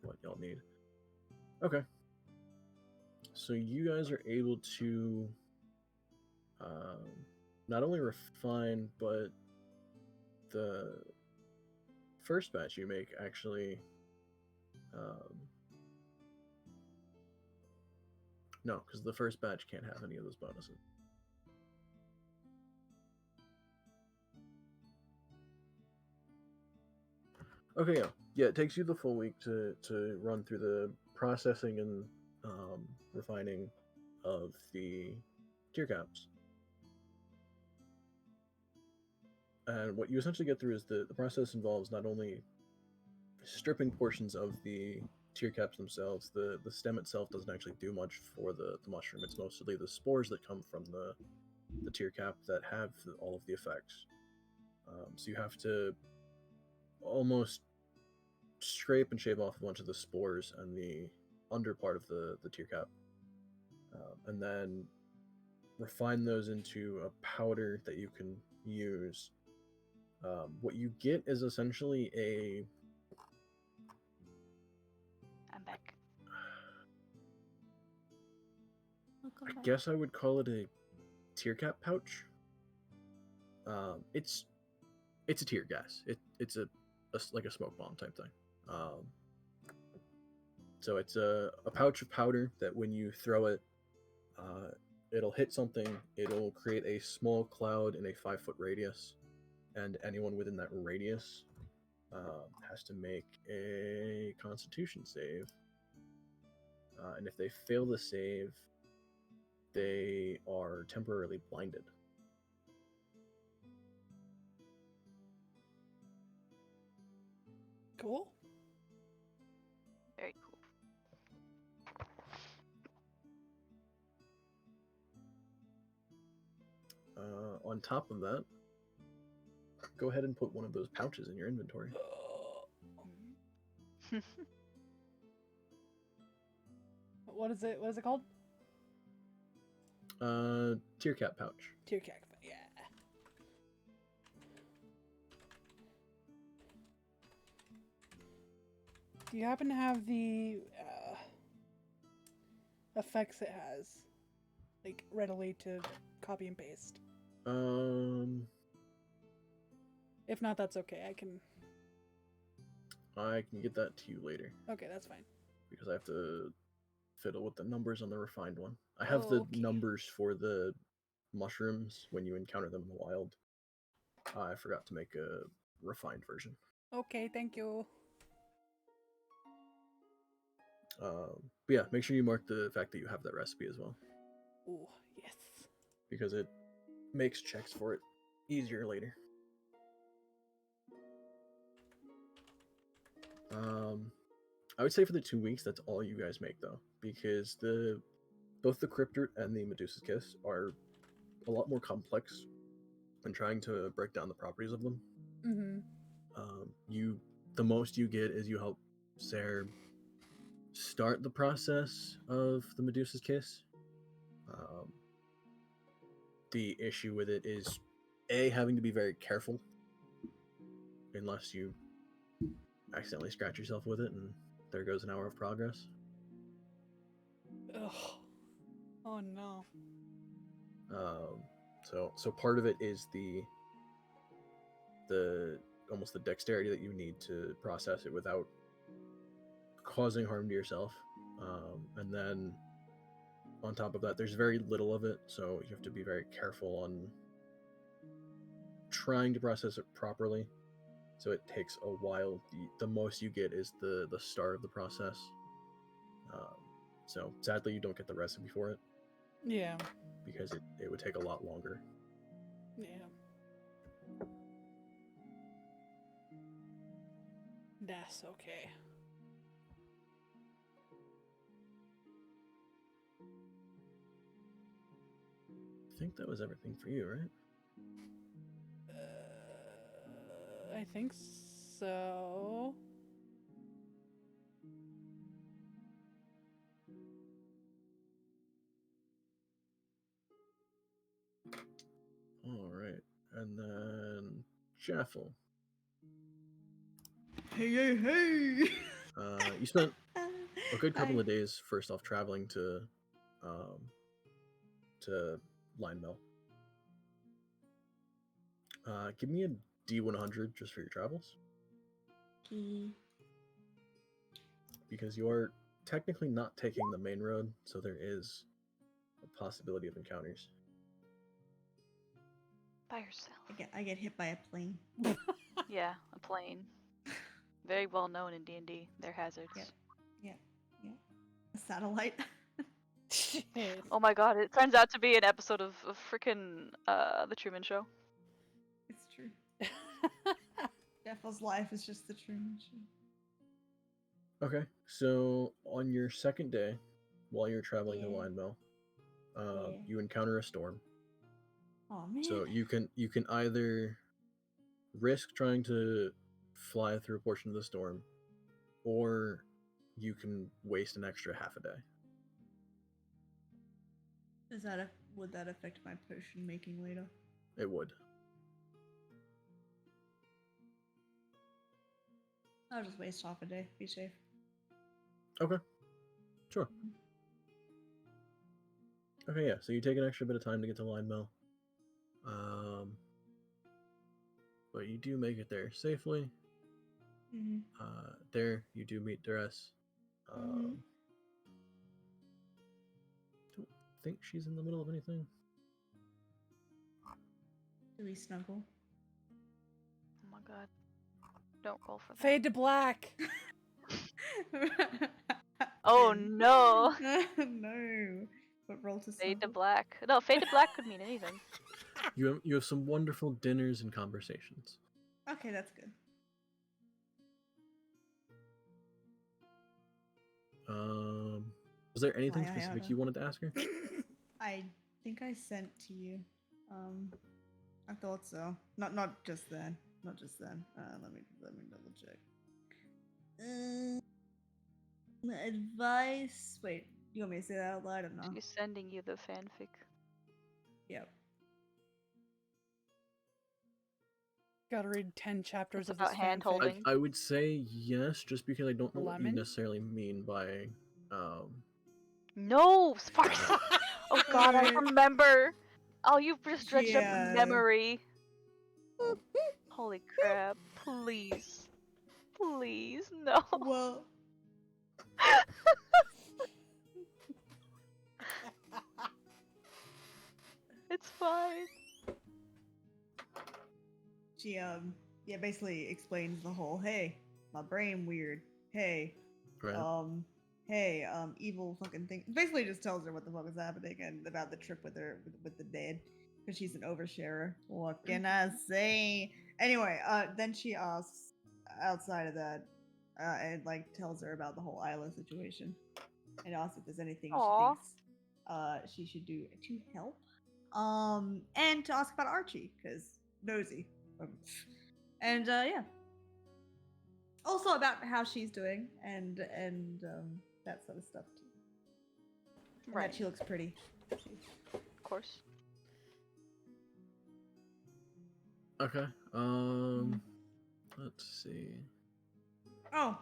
what y'all need. Okay. So you guys are able to not only refine, but the first batch you make actually no, because the first batch can't have any of those bonuses. Okay, yeah, it takes you the full week to run through the processing and refining of the tier caps. And what you essentially get through is the process involves not only stripping portions of the tier caps themselves. The stem itself doesn't actually do much for the mushroom. It's mostly the spores that come from the tier cap that have all of the effects. So you have to almost scrape and shave off a bunch of the spores and the under part of the tier cap, and then refine those into a powder that you can use. What you get is essentially a... I'm back. Welcome I back. guess I would call it a tear cap pouch. It's a tear gas. It's a like a smoke bomb type thing. So it's a pouch of powder that when you throw it, it'll hit something. It'll create a small cloud in a 5-foot radius, and anyone within that radius has to make a Constitution save. And if they fail the save, they are temporarily blinded. Cool. Very cool. On top of that, go ahead and put one of those pouches in your inventory. What is it? What is it called? Tear cap pouch. Tear cap. Yeah. Do you happen to have the effects it has, like readily to copy and paste? If not, that's okay. I can get that to you later Okay, that's fine. because I have to fiddle with the numbers on the refined one. I have the Okay. numbers for the mushrooms when you encounter them in the wild. I forgot to make a refined version. Okay, thank you. But yeah, make sure you mark the fact that you have that recipe as well, Ooh, yes. because it makes checks for it easier later. I would say for the 2 weeks, that's all you guys make though, because both the Cryptort and the Medusa's Kiss are a lot more complex when trying to break down the properties of them. Mm-hmm. The most you get is you help Sarah start the process of the Medusa's Kiss. The issue with it is having to be very careful, unless you accidentally scratch yourself with it, and there goes an hour of progress. Ugh. Oh no. So part of it is the almost the dexterity that you need to process it without causing harm to yourself, and then on top of that, there's very little of it, so you have to be very careful on trying to process it properly. So it takes a while. The most you get is the start of the process. So sadly, you don't get the recipe for it Yeah. because it would take a lot longer. Yeah. That's okay. I think that was everything for you, right? I think so. All right, and then Jaffel. Hey, hey, hey! You spent a good couple of days first off traveling to Line Mill. Give me a D100 just for your travels, because you are technically not taking the main road, so there is a possibility of encounters. By yourself. I get hit by a plane. Yeah, a plane. Very well known in D&D. They're hazards. Yeah. A satellite. Shit. Oh my god, it turns out to be an episode of frickin' The Truman Show. It's true. Jeffel's life is just the Truman Show. Okay, so on your second day, while you're traveling to Yeah. Line Mill, Yeah. you encounter a storm. Oh man. So you can either risk trying to fly through a portion of the storm, or you can waste an extra half a day. Would that affect my potion making later? It would. I'll just waste half a day. Be safe. Okay. Sure. Okay, yeah. So you take an extra bit of time to get to Line Mill. But you do make it there safely. Mm-hmm. There you do meet Duress. Mhm. Don't think she's in the middle of anything. Do we snuggle? Oh my god. Don't roll for that. Fade to black. Oh no! No. But roll to Fade to snuggle. black. No, fade to black could mean anything. You have some wonderful dinners and conversations. Okay, that's good. Was there anything Why, specific Iona? you wanted to ask her? I think I sent to you. I thought so. Not just then. Not just then. Let me double check. Advice. Wait, you want me to say that out loud? I don't know. She's sending you the fanfic. Yep. Gotta read 10 chapters It's of this about hand fanfic. holding. I would say yes, just because I don't know what you Lemon? necessarily mean by No, Sparks. Oh god, I Alright. remember. Oh, you've just dredged up Yeah. memory. Holy crap! Please, please, no. Well, It's fine. she basically explains the whole, hey, my brain weird. Hey, right? hey, evil fucking thing. Basically just tells her what the fuck is happening and about the trip with her with the dead. Because she's an oversharer. What can I say? Anyway, then she asks outside of that, and like tells her about the whole Isla situation. and ask if there's anything Aw. she thinks she should do to help. And to ask about Archie, because nosy. And yeah. Also about how she's doing and that sort of stuff too. And Right. that she looks pretty. Of course. Okay. Let's see. Oh,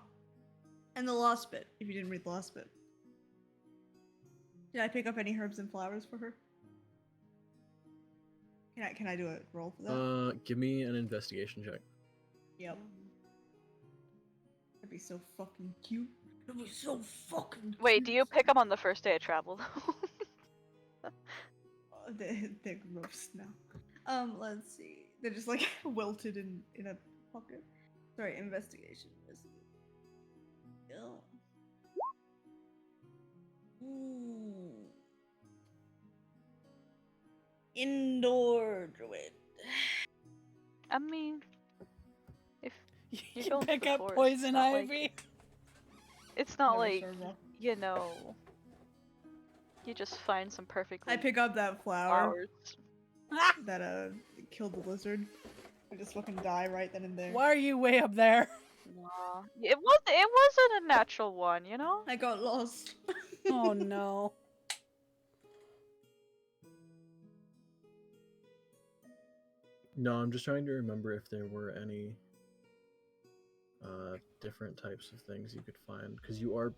and the last bit. If you didn't read the last bit, did I pick up any herbs and flowers for her? Can I do a roll for that? Give me an investigation check. Yep. That'd be so fucking cute. That'd be so fucking cute. Wait, do you pick up on the first day of travel? They're gross now. Let's see. They're just like wilted in a pocket. Sorry, investigation. Yeah. Ooh. Indoor druid. I mean, if You You're can going to pick the up forest, poison not like- ivy. it's not Never like, shows up. you know, you just find some perfectly I pick up that flower flowers. that killed the lizard. I just fucking die right then and there. Why are you way up there? Nah. It wasn't a natural one, you know? I got lost. Oh no. No, I'm just trying to remember if there were any different types of things you could find, because you are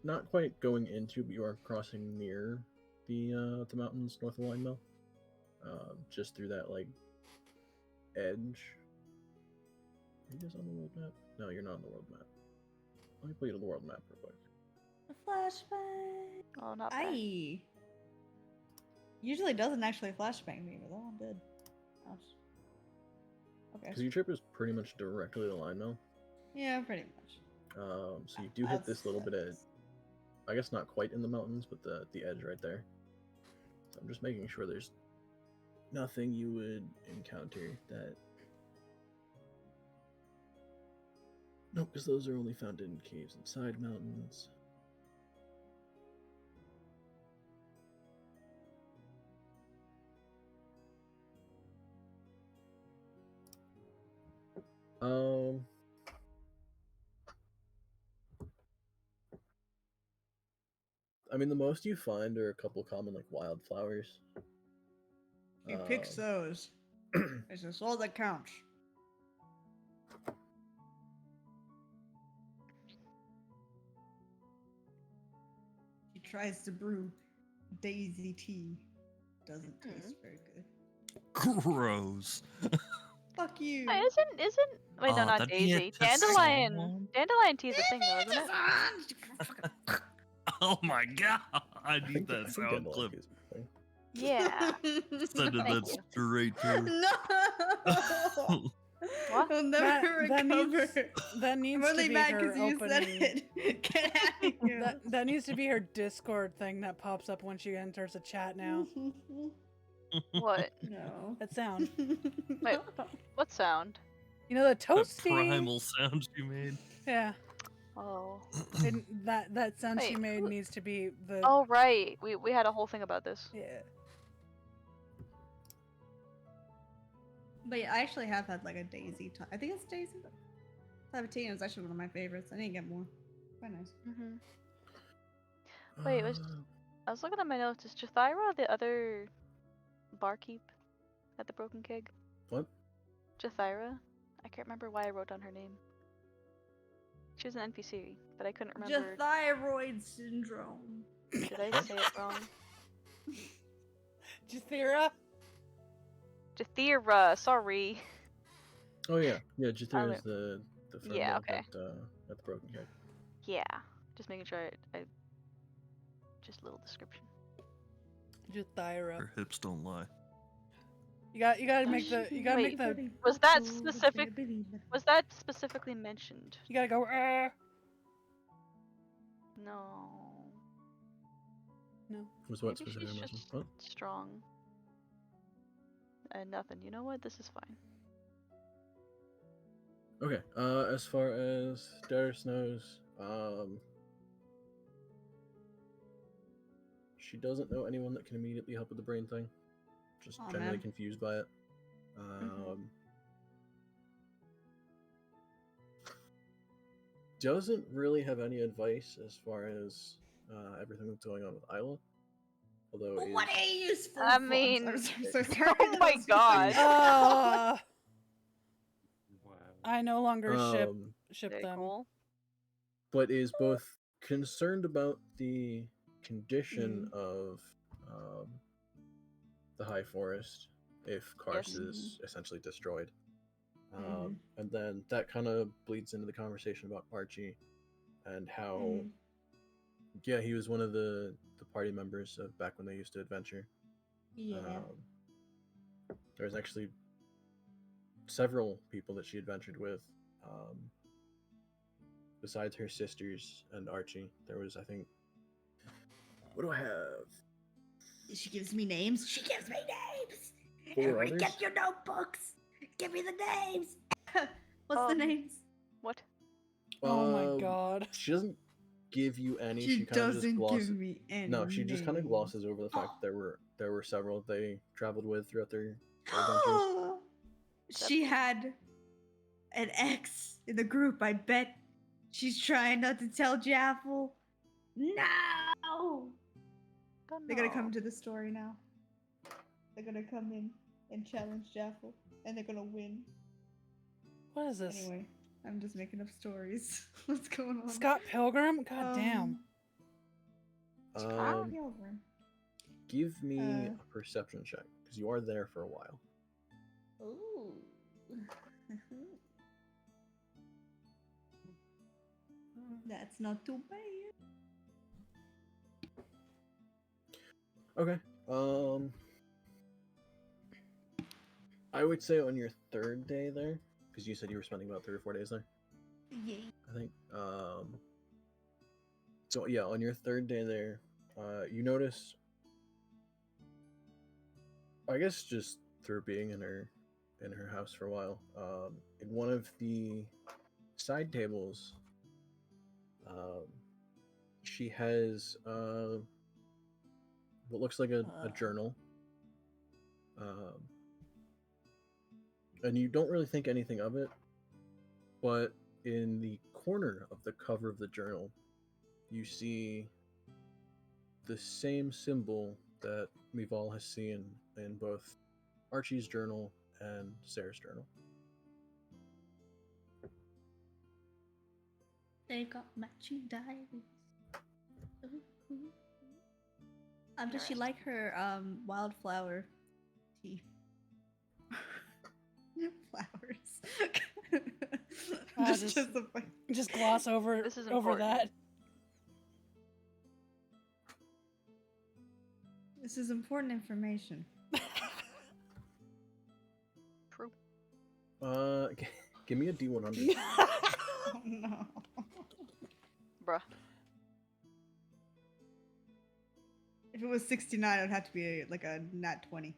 not quite going into, but you are crossing near the mountains north of Line Mill, just through that like edge. Are you guys on the world map? No, you're not on the world map. Let me pull you to the world map real quick. A flashbang. Oh, not bad. Aye. Usually doesn't actually flashbang me, but that one did. Ouch. Okay. Because your trip is pretty much directly to Line Mill. Yeah, pretty much. So you do hit this little bit of, I guess not quite in the mountains, but the edge right there. So I'm just making sure there's nothing you would encounter that. Nope, because those are only found in caves inside mountains. I mean, the most you find are a couple common like wildflowers. He picks those. It's just all that counts. He tries to brew daisy tea. Doesn't taste very good. Gross. Fuck you. Hey, isn't wait, no, Oh, not that'd be a Daisy. Dandelion. Tassan. Dandelion tea is a thing though, isn't it? Oh my god! I I need think that sound dandelion clip. tea is a thing. Yeah. Sending Thank that you. straight to. No. What? I'll never That recover. needs, that I'm needs only to be mad her because you said opening. it. Get out of here. That needs to be her Discord thing that pops up when she enters a chat now. What? No. That sound. Wait. What sound? You know the That toasty. primal sound you made. Yeah. Oh. And that sound she Wait, made who- needs to be the. Oh right. We had a whole thing about this. Yeah. But yeah, I actually have had like a daisy. I think it's daisy. Sabatino is actually one of my favorites. I need to get more. Quite nice. Mhm. Wait, I was looking at my notes. Is Jathyra the other barkeep at the Broken Keg? What? Jathyra? I can't remember why I wrote down her name. She was an NPC, but I couldn't remember. Thyroid syndrome. Did I say it wrong? Jathira? Jathyra, sorry. Oh yeah, Jathir Oh, is the front Yeah, dog okay. at the Broken Keg. Yeah, just making sure I just a little description. Jathira. Her hips don't lie. You gotta make the you gotta Wait, make the was that specific- Was that specifically mentioned? you gotta go No. no. Was what Maybe she's specifically mentioned? just What? strong. Nothing. You know what? This is fine. Okay. As far as Darius knows, she doesn't know anyone that can immediately help with the brain thing. Just Aw, generally man. confused by it. Doesn't really have any advice as far as everything that's going on with Isla. Although But is, what are you useful I for? mean, I'm so sorry. oh my That was- god. Uh, Wow. I no longer ship Very them. cool. but is both concerned about the condition Mm. of the High Forest if Kars Yes. is essentially destroyed. Mhm. And then that kind of bleeds into the conversation about Archie and how, Mhm. yeah, he was one of the party members of back when they used to adventure. Yeah. There was actually several people that she adventured with. Besides her sisters and Archie, there was, I think, what do I have? She gives me names. She gives me names. 4 Everybody, others? get your notebooks. Give me the names. What's the Um, names? What? Oh my Um, god. She doesn't give you any. She kind of just doesn't glosses. give me any. No, she just kind of names. glosses over the fact there were several they traveled with throughout their adventures. She had an ex in the group. I bet she's trying not to tell Jaffel. No! Don't They're gonna know. come to the story now. They're gonna come in and challenge Jaffel, and they're gonna win. What is this? Anyway, I'm just making up stories. What's going on? Scott Pilgrim? God damn. Um, Pilgrim. give me Uh. a perception check because you are there for a while. Ooh. That's not too bad. Okay. I would say on your 3rd day there, because you said you were spending about 3 or 4 days there. Yeah. I think. So yeah, on your 3rd day there, you notice. I guess just through being in her house for a while, in one of the side tables, she has what looks like a journal. And you don't really think anything of it, but in the corner of the cover of the journal, you see the same symbol that Mival has seen in both Archie's journal and Sarah's journal. They got matching diaries. Ooh. Does she like her wildflower tea? Flowers. Just- a fun- Just gloss over This is over important. that. This is important information. True. Give me a D100. Oh no. Bruh. If it was 69, it would have to be like a nat 20.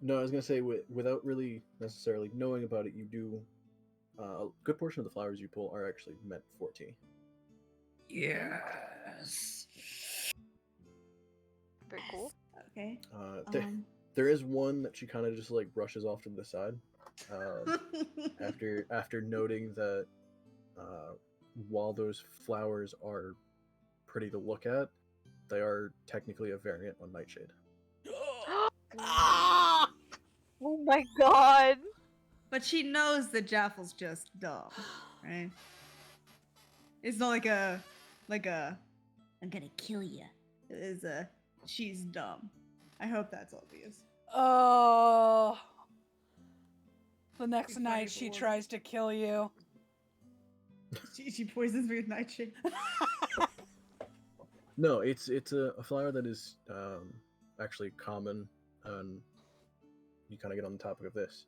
No, I was gonna say without really necessarily knowing about it, you do. A good portion of the flowers you pull are actually meant for tea. Yes. Very cool. Okay. There is one that she kind of just like brushes off to the side. After noting that while those flowers are pretty to look at, they are technically a variant on Nightshade. Ah! Oh my god. But she knows that Jaffel's just dumb, right? It's not like a I'm gonna kill you. It is a she's dumb. I hope that's obvious. Oh. The next It's night funny she for- tries to kill you. She poisons me with nightshade. No, it's a flower that is actually common, and you kind of get on the topic of this.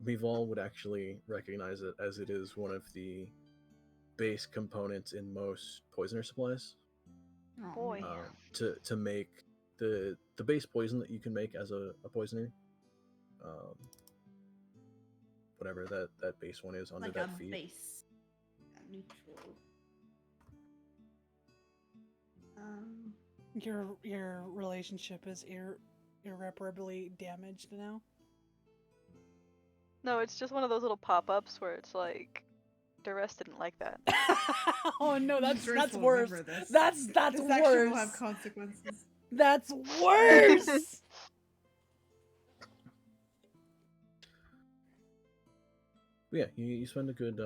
Mival would actually recognize it as it is one of the base components in most poisoner supplies. Oh, Boy. To make the base poison that you can make as a poisoner. Whatever that base one is under like that a feat. base. neutral. Your relationship is irreparably damaged now. No, it's just one of those little pop-ups where it's like, Duress didn't like that. Oh no, that's Duress will worse. remember this. That's This worse. action will have consequences. That's worse. But yeah, you spend a good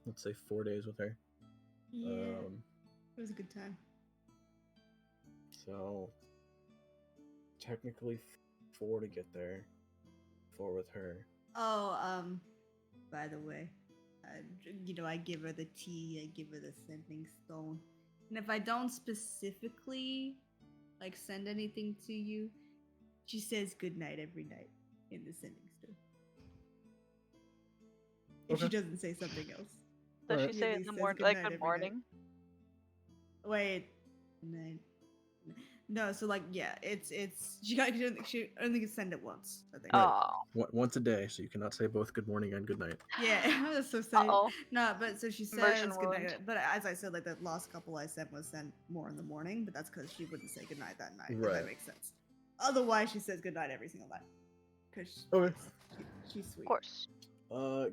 let's say 4 days with her. Yeah, it was a good time. So technically 4 to get there, 4 with her. Oh, by the way, I give her the tea, I give her the sending stone, and if I don't specifically like send anything to you, she says good night every night in the sending stone. If she Okay. doesn't say something else. Does Alright. she say Yeah, in he the says morning, good like night good every night. morning? Wait, no. So like, yeah, it's she only can send it once. I think. Right. Oh, Once a day, so you cannot say both good morning and good night. Yeah, that's so sad. oh. No, but so she Immersion says good wound. night. But as I said, like the last couple I sent was sent more in the morning, but that's because she wouldn't say good night that night. If Right. that makes sense. Otherwise, she says good night every single night. Because Okay. she's sweet. Of course.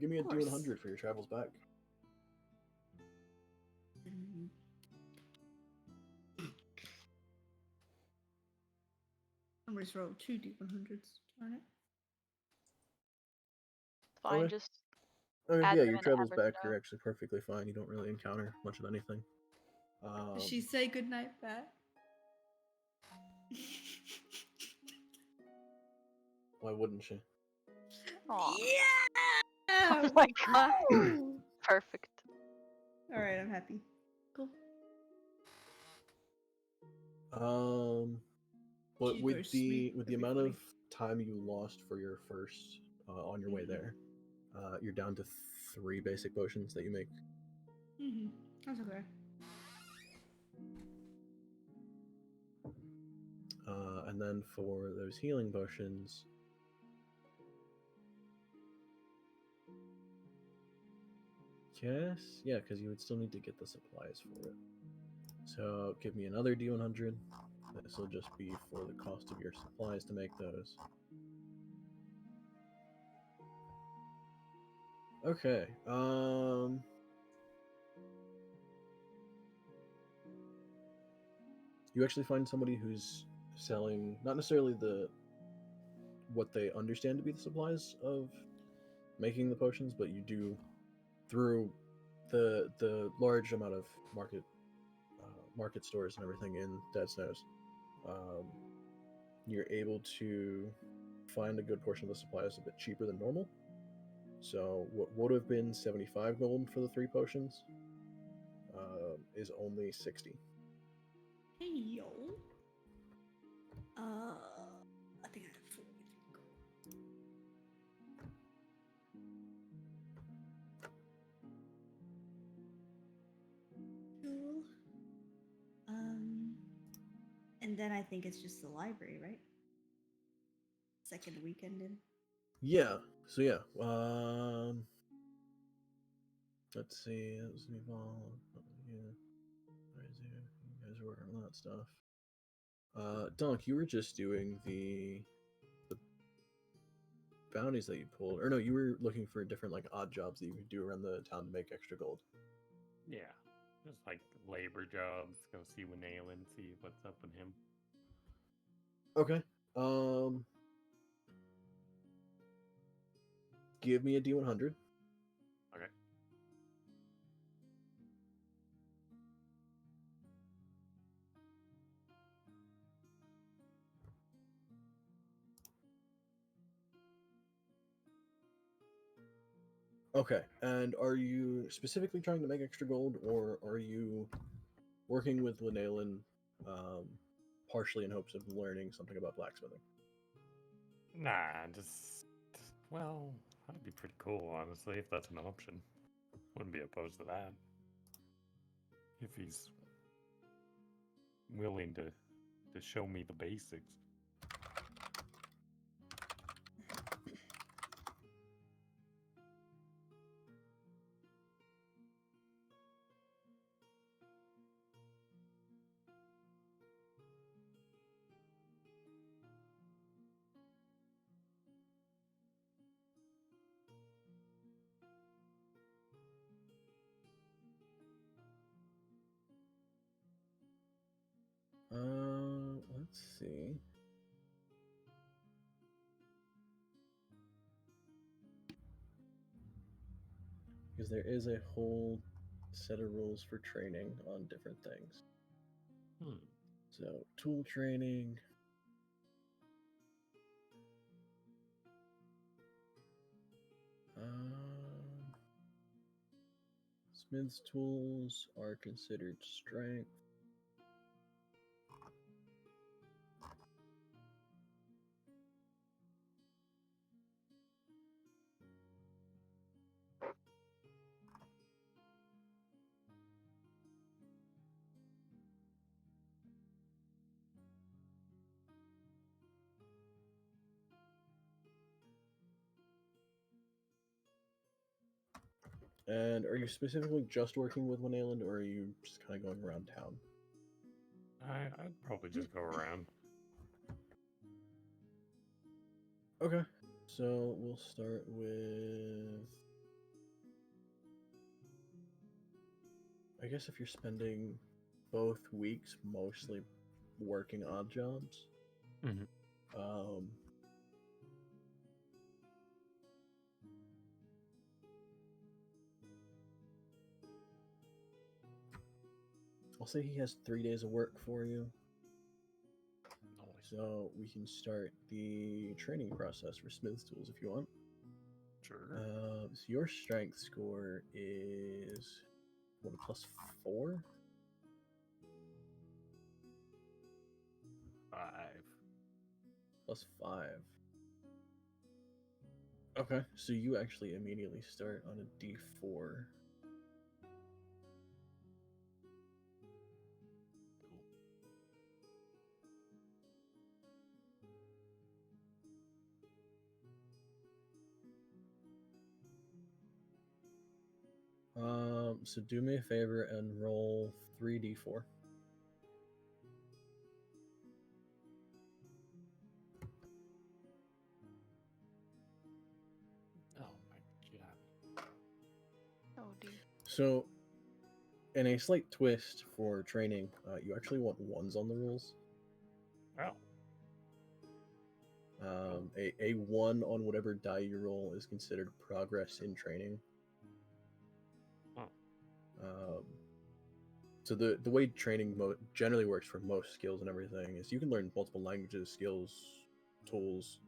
Give me a Of course. D100 for your travels back. Mm. I'm just roll 2 D100s. Darn it. Fine, Okay. just Okay, add yeah, them your in, travels average back, it you're out. actually perfectly fine. You don't really encounter much of anything. Does she say good night back? Why wouldn't she? Aw. Yeah! Oh my god. Woo! Perfect. All right, I'm happy. Cool. But She with ghosts the me. with the That'd be amount funny. of time you lost for your first on your way Mhm. there, you're down to 3 basic potions that you make. That's okay. And then for those healing potions, yes, yeah, because you would still need to get the supplies for it. So give me another D100. This will just be for the cost of your supplies to make those. Okay. You actually find somebody who's selling not necessarily what they understand to be the supplies of making the potions, but you do through the large amount of market stores and everything in Dead Snows. You're able to find a good portion of the supplies a bit cheaper than normal. So what would have been 75 gold for the 3 potions is only 60. Hey yo. I think I have 43 gold. Cool. And then I think it's just the library, right? Second weekend in. Yeah. So yeah. Let's see. Let's move on. Yeah. Where is it? You guys are working on that stuff. Dunk, you were just doing the bounties that you pulled, or no, you were looking for different like odd jobs that you could do around the town to make extra gold. Yeah, just like labor jobs. Go see Winalin, see what's up with him. Okay. Give me a D100. Okay. Okay. And are you specifically trying to make extra gold, or are you working with Linalen partially in hopes of learning something about blacksmithing? Nah, well, that'd be pretty cool, honestly, if that's an option. Wouldn't be opposed to that. If he's willing to show me the basics. Let's see. Because there is a whole set of rules for training on different things. Hmm. So, tool training. Smith's tools are considered strength. And are you specifically just working with Wayland, or are you just kind of going around town? I'd probably just go around. Okay. So we'll start with. I guess if you're spending both weeks mostly working odd jobs, Mhm. I'll say he has 3 days of work for you. Nice. So we can start the training process for Smith's tools if you want. Sure. So your strength score is what, +4? 5. +5. Okay, so you actually immediately start on a D4. Cool. So do me a favor and roll 3d4. Oh my god. Oh dear. So, in a slight twist for training, you actually want ones on the rules. Oh. A 1 on whatever die you roll is considered progress in training. Huh. So the way training generally works for most skills and everything is you can learn multiple languages, skills, tools.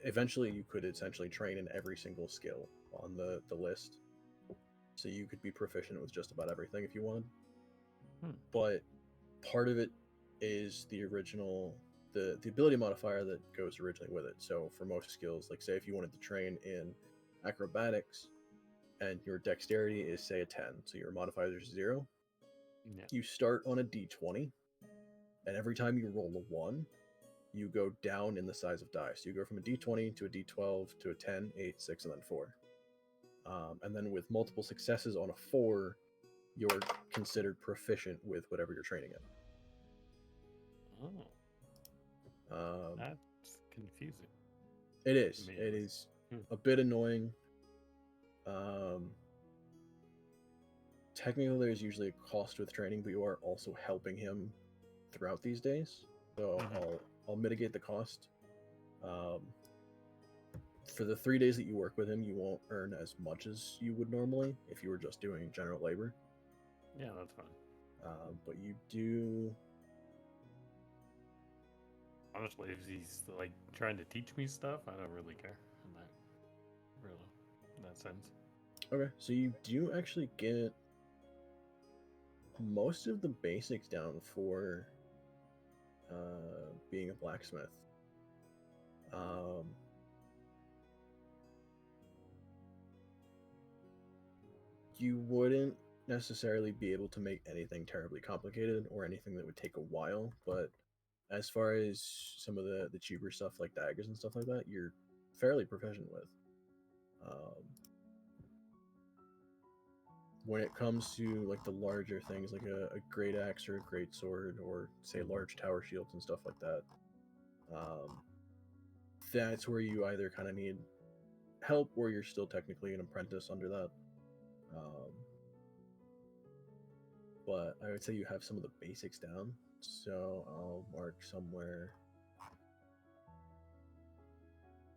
Eventually, you could essentially train in every single skill on the list. So you could be proficient with just about everything if you wanted. But part of it is the original, the ability modifier that goes originally with it. So for most skills, like say if you wanted to train in acrobatics and your dexterity is say a 10, so your modifier is 0, Yeah. you start on a d20, and every time you roll a 1, you go down in the size of dice. You go from a d20 to a d12 to a 10, 8, 6, and then 4. And then with multiple successes on a 4, you're considered proficient with whatever you're training in. Oh. That's confusing. It is. Me, It at is least. a bit annoying. Technically, there's usually a cost with training, but you are also helping him throughout these days. So I'll mitigate the cost. For the 3 days that you work with him, you won't earn as much as you would normally if you were just doing general labor. Yeah, that's fine. But you do. Honestly, if he's like trying to teach me stuff, I don't really care in that sense. Okay, so you do actually get most of the basics down for being a blacksmith. You wouldn't necessarily be able to make anything terribly complicated or anything that would take a while, but as far as some of the cheaper stuff like daggers and stuff like that, you're fairly proficient with. When it comes to like the larger things like a great axe or a great sword or say large tower shields and stuff like that, that's where you either kind of need help or you're still technically an apprentice under that. but I would say you have some of the basics down. So I'll mark somewhere.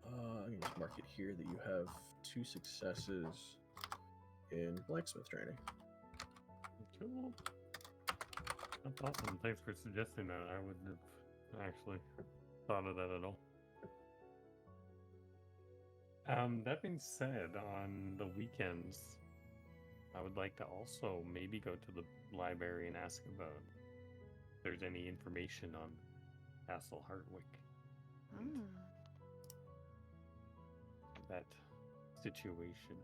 I can just mark it here that you have 2 successes in blacksmith training. Cool. That's awesome. Thanks for suggesting that. I wouldn't have actually thought of that at all. That being said, on the weekends, I would like to also maybe go to the library and ask about if there's any information on Castle Hartwick, Mm. that situation.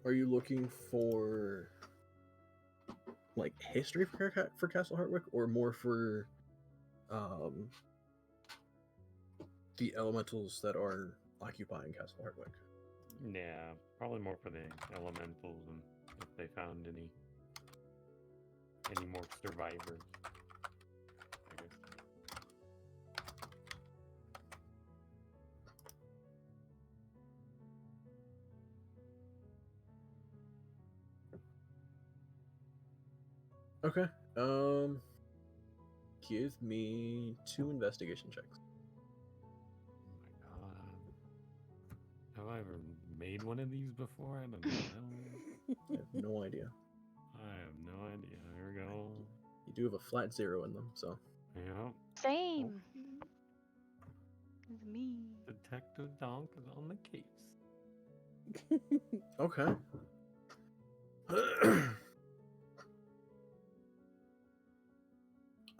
Are you looking for like history for Castle Hartwick, or more for the elementals that are occupying Castle Hartwick? Yeah, probably more for the elementals and if they found any more survivors, I guess. Okay. Give me 2 investigation checks. Oh my god. Have I ever made one of these before? I don't know. I have no idea. I have no idea. Here we go. You do have a flat 0 in them, so. Yep. Same. It's me. Detective Donk is on the case. Okay.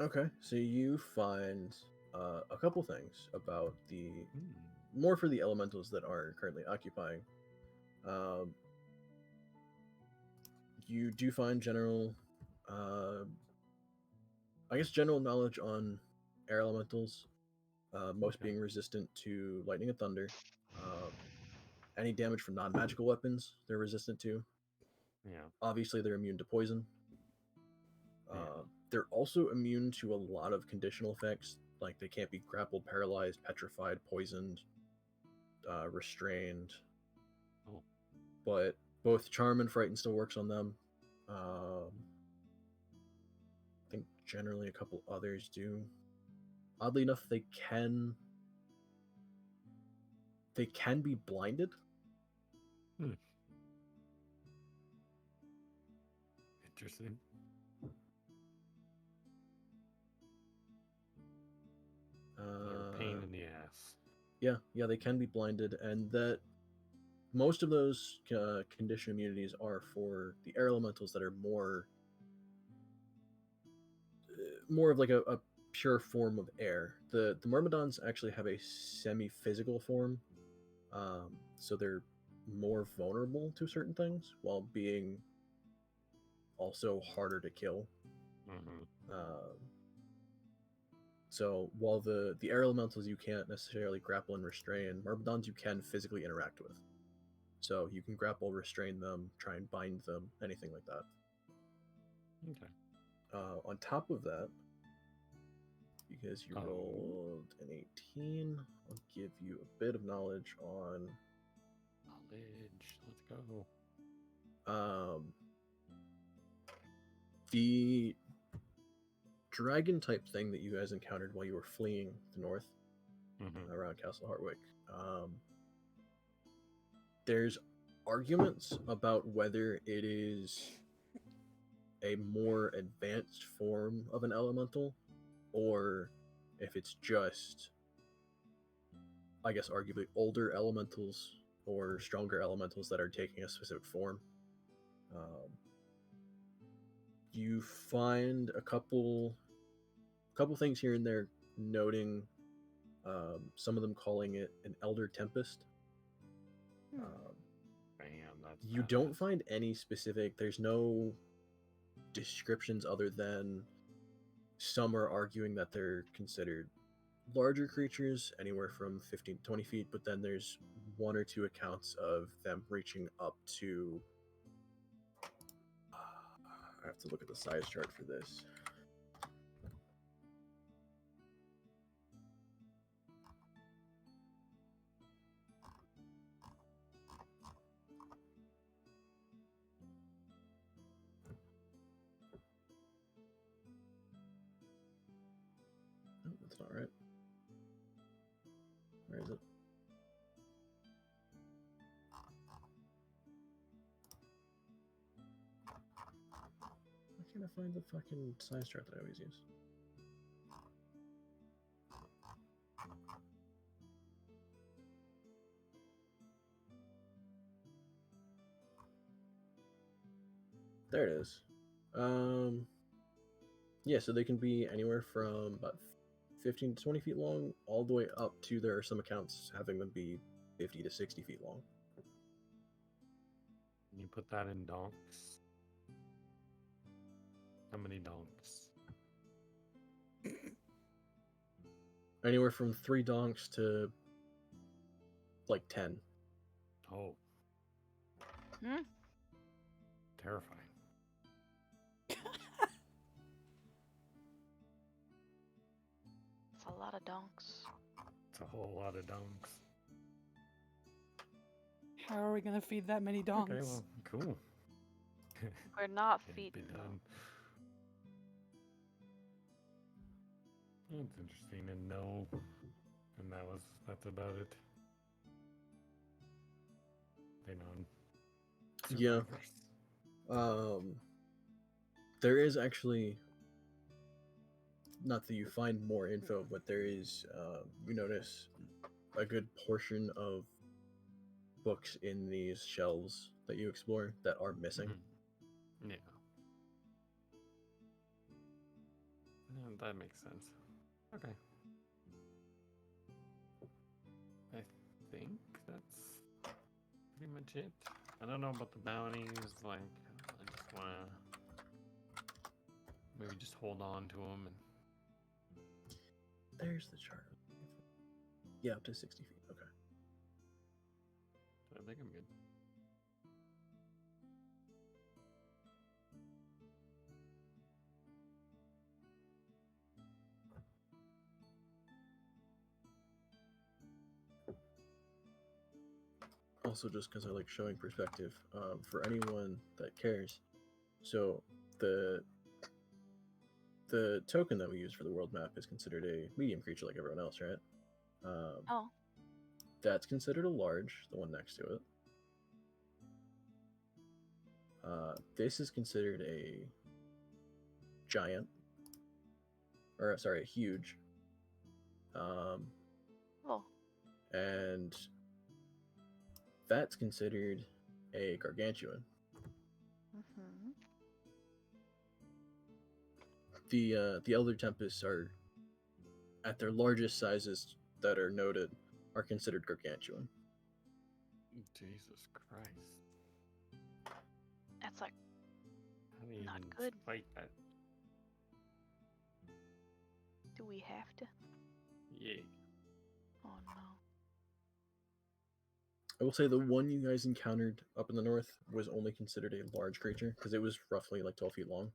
Okay, so you find a couple things about the more for the elementals that are currently occupying. You do find general, I guess, general knowledge on air elementals, most Okay. being resistant to lightning and thunder. Any damage from non-magical weapons, they're resistant to. Yeah. Obviously, they're immune to poison. Yeah. They're also immune to a lot of conditional effects, like they can't be grappled, paralyzed, petrified, poisoned, restrained. Oh. But both Charm and Frighten still works on them. I think generally a couple others do. Oddly enough, they can be blinded. Interesting. They're a pain in the ass. Yeah, they can be blinded, and that most of those condition immunities are for the air elementals that are more of like a pure form of air. The Myrmidons actually have a semi-physical form, so they're more vulnerable to certain things while being also harder to kill. So while the air elementals you can't necessarily grapple and restrain, Myrmidons you can physically interact with. So you can grapple, restrain them, try and bind them, anything like that. Okay. On top of that, because you Oh. rolled an 18, I'll give you a bit of knowledge on Knowledge. Let's go. The dragon type thing that you guys encountered while you were fleeing the north around Castle Hartwick. There's arguments about whether it is a more advanced form of an elemental, or if it's just, I guess, arguably older elementals or stronger elementals that are taking a specific form. You find a couple things here and there noting some of them calling it an Elder Tempest. That's You don't find any specific, there's no descriptions other than some are arguing that they're considered larger creatures, anywhere from 15 to 20 feet, but then there's 1 or 2 accounts of them reaching up to... I have to look at the size chart for this. trying to find the fucking size chart that I always use. There it is. Yeah, so they can be anywhere from about 15 to 20 feet long, all the way up to, there are some accounts having them be 50 to 60 feet long. Can you put that in donks? How many donks? Anywhere from 3 donks to like 10. Oh. Hmm? Terrifying. It's a lot of donks. It's a whole lot of donks. How are we gonna feed that many donks? Okay, well, cool. We're not Can feeding be them. done. That's interesting to know. And that's about it. They know. Yeah. There is actually, not that you find more info, but there is, you notice a good portion of books in these shelves that you explore that are missing. Mhm. Yeah. That makes sense. Okay. I think that's pretty much it. I don't know about the bounties. Like, I just want to maybe just hold on to them and. There's the chart. Yeah, up to 60 feet. Okay. I think I'm good. Also, just because I like showing perspective, for anyone that cares. So the token that we use for the world map is considered a medium creature like everyone else, right? Oh. That's considered a large, the one next to it. This is considered a giant, or sorry, a huge. Oh. And that's considered a gargantuan. Mm-hmm. The Elder Tempests are, at their largest sizes that are noted, are considered gargantuan. Jesus Christ. That's like How do you Not even good. fight that? Do we have to? Yeah. Oh no. I will say the one you guys encountered up in the north was only considered a large creature because it was roughly like 12 feet long.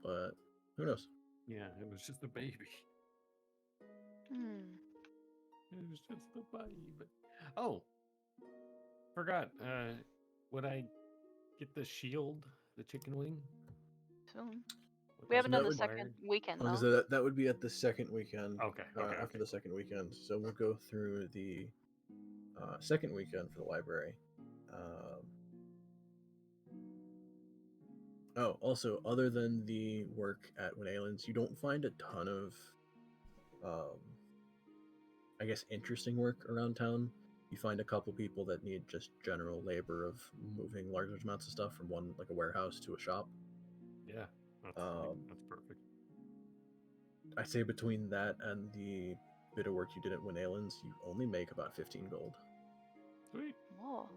But who knows? Yeah, it was just a baby. Hmm. It was just a baby. Oh, forgot. Would I get the shield, the chicken wing? Soon. Would We that haven't be done the would- second required? weekend Like I though. said, that would be at the second weekend. Okay, okay, After okay. the second weekend. So we'll go through the second weekend for the library. Oh, also, other than the work at Winaylands, you don't find a ton of, I guess, interesting work around town. You find a couple people that need just general labor of moving large amounts of stuff from one, like a warehouse, to a shop. Yeah, that's perfect. I'd say between that and the bit of work you did at Winaylands, you only make about 15 gold. Sweet. Whoa.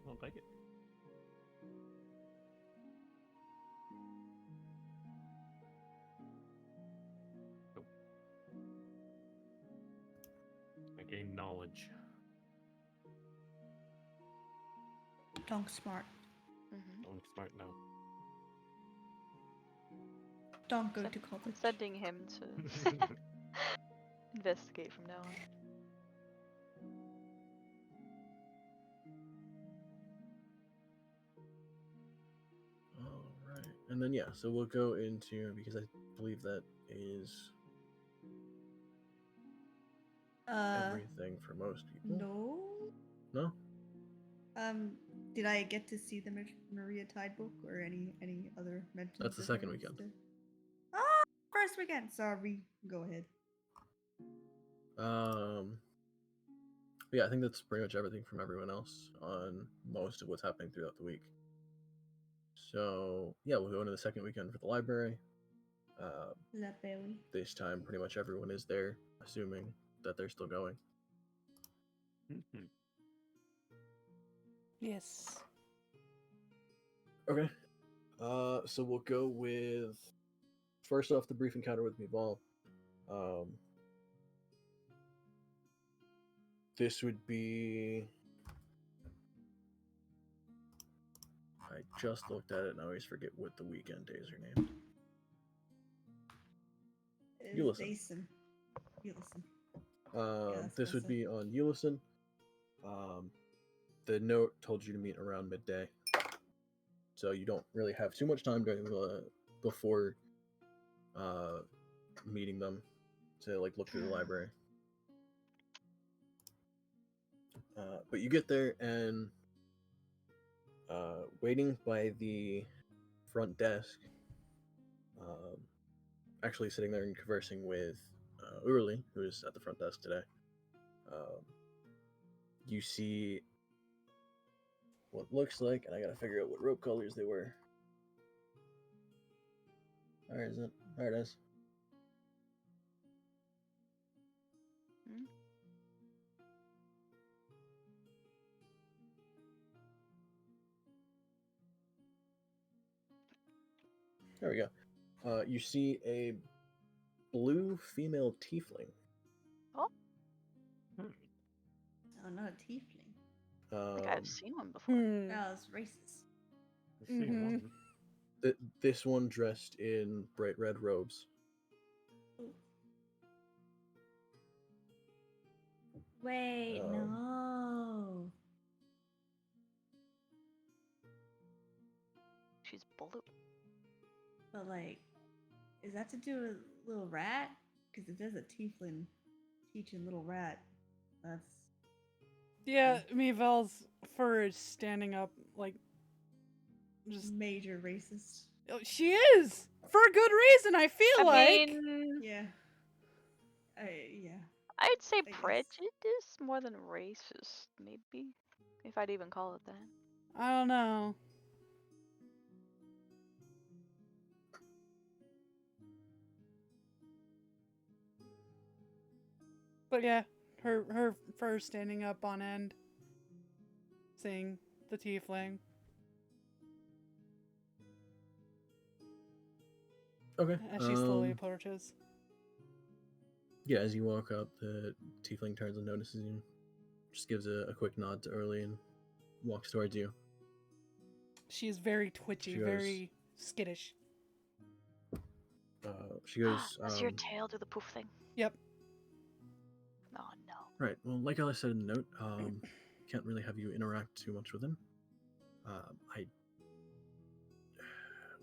I'll take it. Oh. I gained knowledge. Donk smart. Mm-hmm. I'm smart now. Don't go to college. Sending him to investigate from now on. All right, and then yeah, so we'll go into, because I believe that is everything for most people. No. No? Did I get to see the Maria Tide book or any other mentions? That's the of second hers weekend. Ah, first weekend. Sorry. Go ahead. Yeah, I think that's pretty much everything from everyone else on most of what's happening throughout the week. So yeah, we'll go into the second weekend for the library. La Belly. This time, pretty much everyone is there, assuming that they're still going. Mhm. Yes. Okay. So we'll go with first off the brief encounter with Meval. This would be. I just looked at it and I always forget what the weekend days are named. Ulysses. Jason. Ulysses. that's This would closer. be on Ulysses. The note told you to meet around midday, so you don't really have too much time before meeting them to like look through the library. But you get there and waiting by the front desk, actually sitting there and conversing with Urli, who is at the front desk today. You see what looks like, and I gotta figure out what rope colors they were. Where is it? There it is. Hmm? There we go. You see a blue female tiefling. Oh, not a tiefling. I think I've seen one before. No, it's racist. I've seen Mhm. one. This one dressed in bright red robes. Ooh. Wait, Um, no. She's blue. But like, is that to do with Little Rat? Because if there's a tiefling teaching Little Rat, that's Yeah, Meval's fur is standing up like just major racist. oh, she is for a good reason. I feel I like mean, Yeah. Yeah. I'd say guess. prejudice more than racist, maybe, if I'd even call it that. I don't know. But yeah, her fur standing up on end, seeing the tiefling. Okay. As she slowly approaches. Yeah, as you walk up, the tiefling turns and notices you. Just gives a quick nod to Urli and walks towards you. She is very twitchy, She goes- very skittish. She goes, Does your tail do the poof thing? Yep. Oh no. right, well, like I said in the note, can't really have you interact too much with him.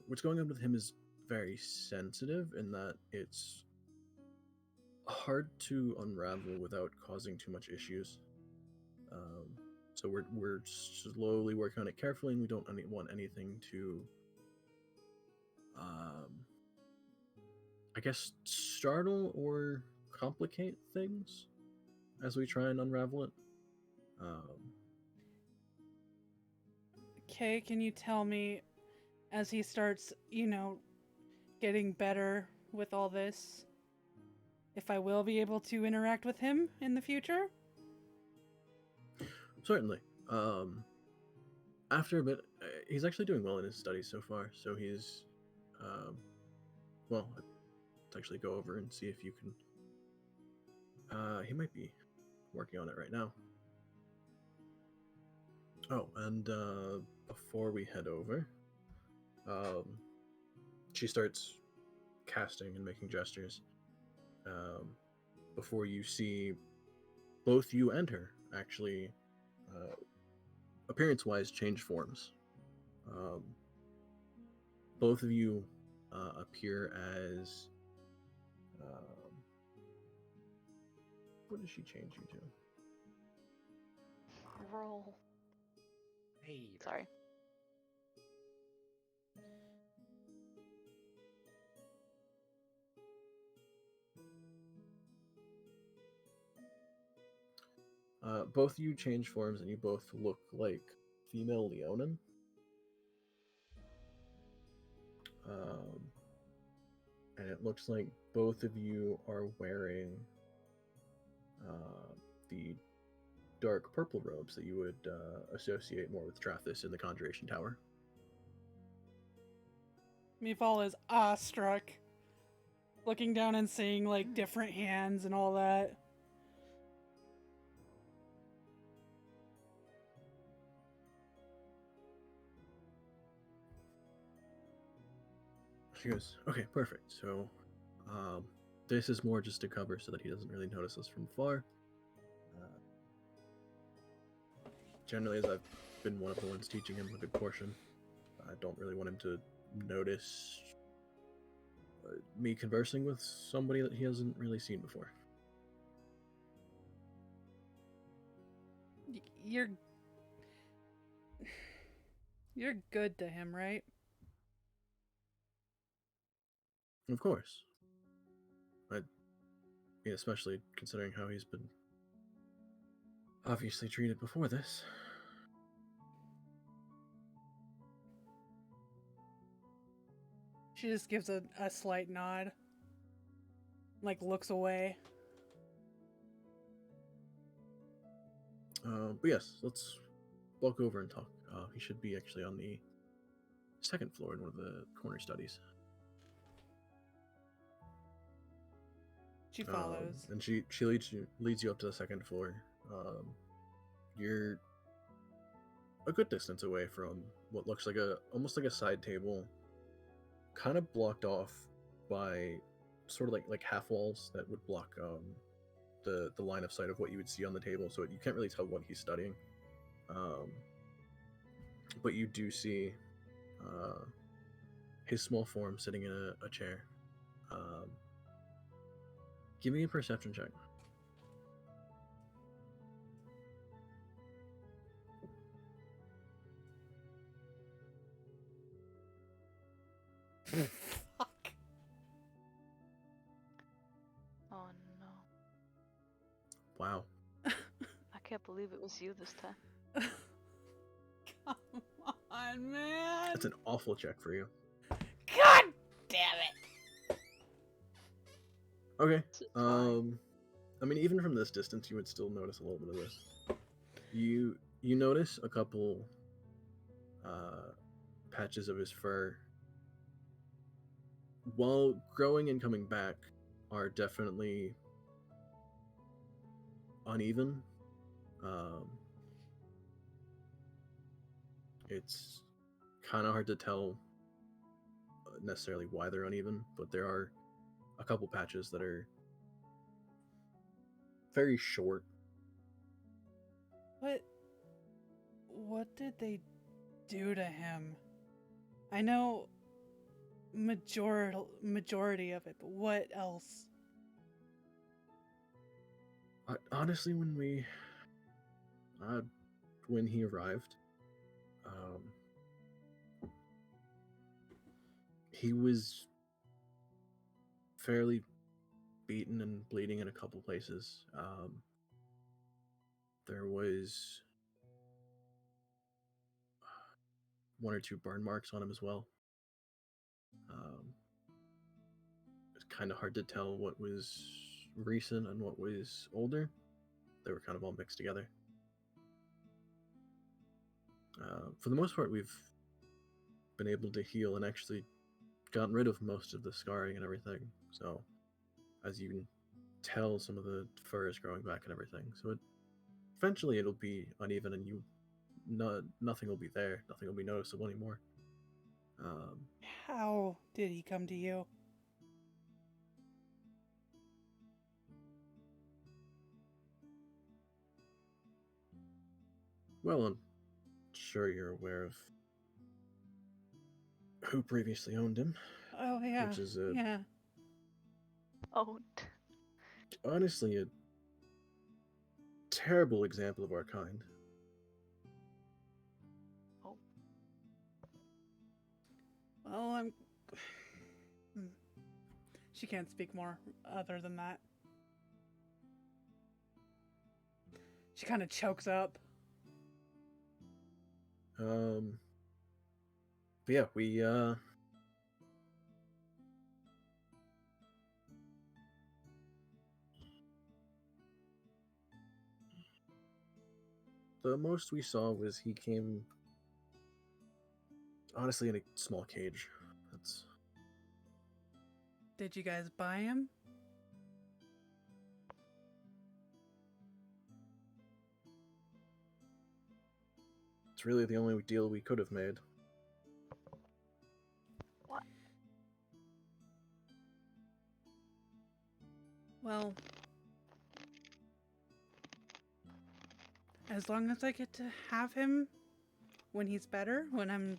What's going on with him is very sensitive in that it's hard to unravel without causing too much issues. So we're slowly working on it carefully, and we don't want anything to, I guess, startle or complicate things as we try and unravel it. Okay, can you tell me, as he starts, getting better with all this, if I will be able to interact with him in the future? Certainly. After a bit, he's actually doing well in his studies so far. So he's, well, let's actually go over and see if you can. He might be working on it right now. Oh, and before we head over, she starts casting and making gestures. Before you see both you and her actually, appearance-wise, change forms. Both of you appear as What did she change you to? Roll. Hey. Sorry. Both you change forms and you both look like female Leonin. And it looks like both of you are wearing the dark purple robes that you would associate more with Trathis in the Conjuration Tower. Mifal is awestruck, looking down and seeing like different hands and all that. She goes, okay, perfect. So, this is more just to cover so that he doesn't really notice us from far. Generally, as I've been one of the ones teaching him a good portion, I don't really want him to notice me conversing with somebody that he hasn't really seen before. You're good to him, right? Of course. I mean, especially considering how he's been obviously treated before this. She just gives a slight nod, like looks away. But yes, let's walk over and talk. He should be actually on the second floor in one of the corner studies. She follows. And she leads you up to the second floor. You're a good distance away from what looks like almost like a side table, kind of blocked off by sort of like half walls that would block the line of sight of what you would see on the table, so you can't really tell what he's studying. But you do see his small form sitting in a chair. Give me a perception check. Fuck. Oh no. Wow. I can't believe it was you this time. Come on, man. That's an awful check for you. God damn it. Okay. It's fine. I mean, even from this distance, you would still notice a little bit of this. You notice a couple patches of his fur, while growing and coming back, are definitely uneven. It's kind of hard to tell necessarily why they're uneven, but there are a couple patches that are very short. What did they do to him? I know majority of it, but what else? Honestly, when he arrived, he was fairly beaten and bleeding in a couple places. There was one or two burn marks on him as well. It's kind of hard to tell what was recent and what was older. They were kind of all mixed together. For the most part, we've been able to heal and actually gotten rid of most of the scarring and everything. So, as you can tell, some of the fur is growing back and everything. So, eventually it'll be uneven, and nothing will be there. Nothing will be noticeable anymore. How did he come to you? Well, I'm sure you're aware of who previously owned him. Oh yeah. Which is yeah. Oh. honestly terrible example of our kind. Well, I'm. She can't speak more other than that. She kind of chokes up. But yeah, we the most we saw was he came honestly in a small cage. That's Did you guys buy him? it's really the only deal we could have made. What? Well, as long as I get to have him when he's better, when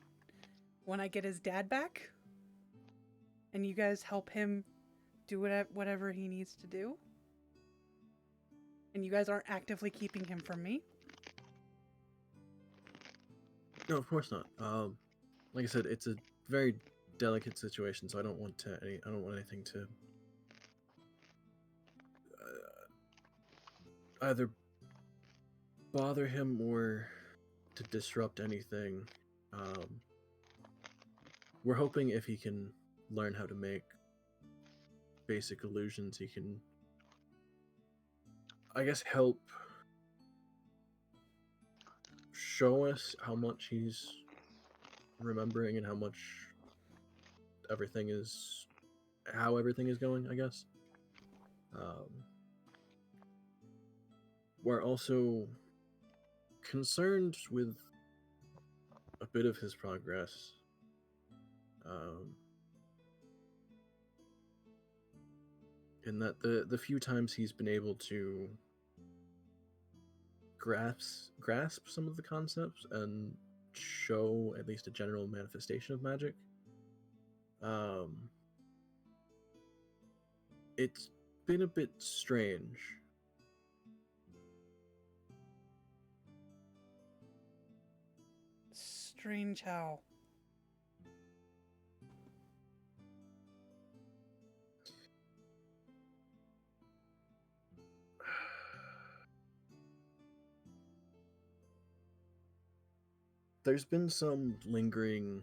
I get his dad back, and you guys help him do whatever he needs to do, and you guys aren't actively keeping him from me. No, of course not. Like I said, it's a very delicate situation, so I don't want anything to either bother him or to disrupt anything. We're hoping if he can learn how to make basic illusions, he can, I guess, help show us how much he's remembering and how everything is going, I guess. We're also concerned with a bit of his progress. In that the few times he's been able to grasp some of the concepts and show at least a general manifestation of magic, it's been a bit strange. Strange how. There's been some lingering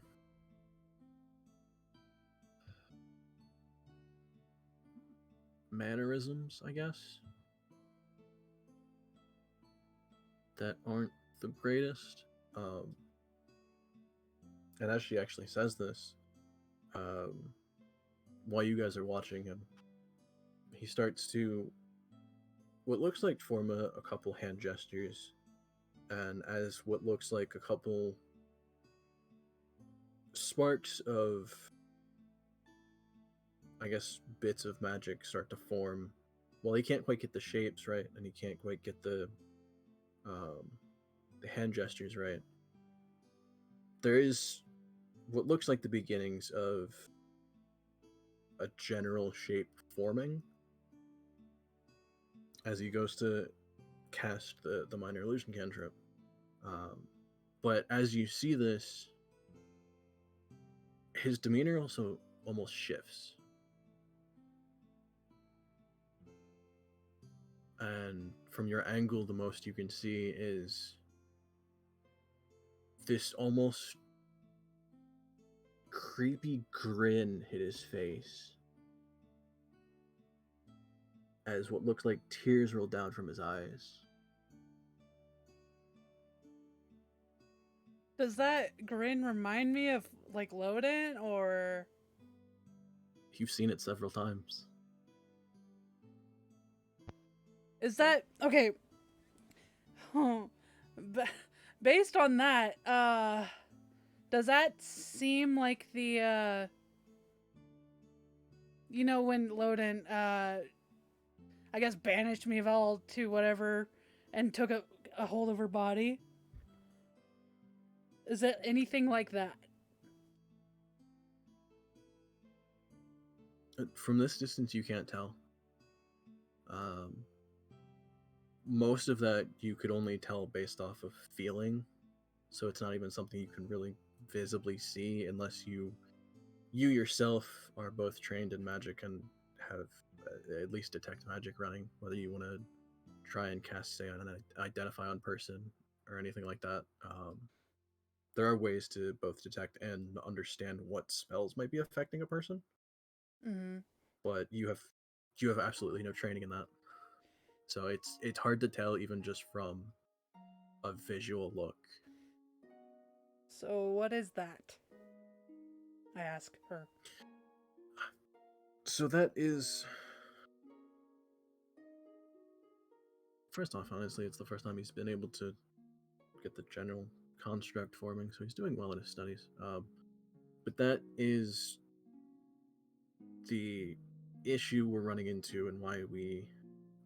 mannerisms, I guess, that aren't the greatest. And as she actually says this, while you guys are watching him, he starts to what looks like form a couple hand gestures, and as what looks like a couple sparks of, I guess, bits of magic start to form. Well, he can't quite get the shapes right, and he can't quite get the hand gestures right. There is what looks like the beginnings of a general shape forming as he goes to cast the minor illusion cantrip. But as you see this, his demeanor also almost shifts. And from your angle, the most you can see is this almost creepy grin hit his face as what looks like tears roll down from his eyes. Does that grin remind me of, like, Loden, or... You've seen it several times. Is that... Okay. Based on that, does that seem like the, you know, when Loden, I guess banished Mivel to whatever and took a hold of her body? Is it anything like that? From this distance, you can't tell. most of that you could only tell based off of feeling, so it's not even something you can really visibly see unless you yourself are both trained in magic and have at least detect magic running, whether you want to try and cast, say, on an identify on person or anything like that. There are ways to both detect and understand what spells might be affecting a person, Mm-hmm. but you have absolutely no training in that, so it's hard to tell even just from a visual look. So what is that? I ask her. So that is, first off, honestly, it's the first time he's been able to get the general construct forming, so he's doing well in his studies. But that is the issue we're running into and why we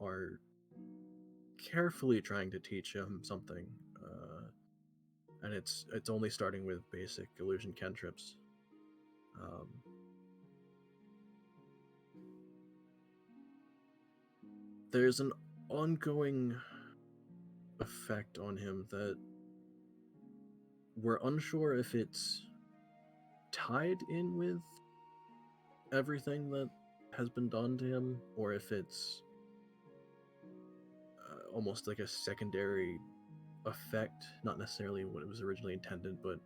are carefully trying to teach him something. And it's only starting with basic illusion cantrips. There's an ongoing effect on him that we're unsure if it's tied in with everything that has been done to him, or if it's almost like a secondary effect, not necessarily what it was originally intended, but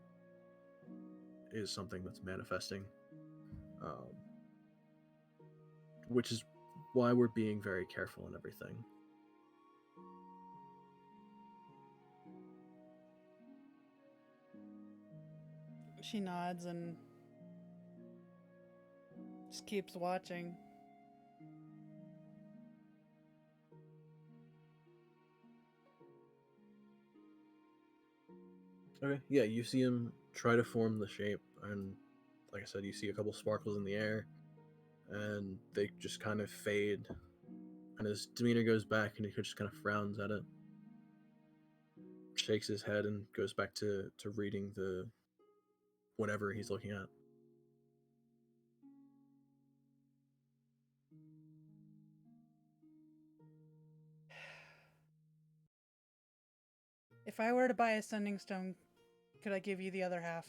is something that's manifesting. Which is why we're being very careful in everything. She nods and just keeps watching. Okay, yeah, you see him try to form the shape, and like I said, you see a couple sparkles in the air, and they just kind of fade, and his demeanor goes back, and he just kind of frowns at it, shakes his head, and goes back to reading the whatever he's looking at. If I were to buy a sending stone, could I give you the other half?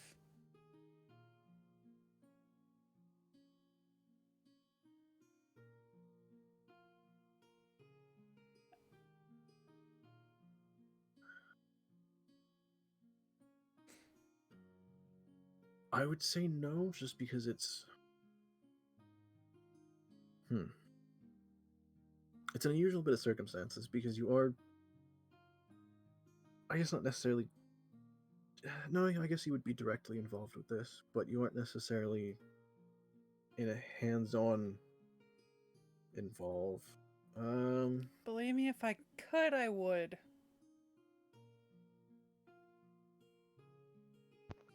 I would say no, just because it's... It's an unusual bit of circumstances, because you are... I guess not necessarily... No, I guess you would be directly involved with this, but you aren't necessarily in a hands-on involve. Believe me, if I could, I would.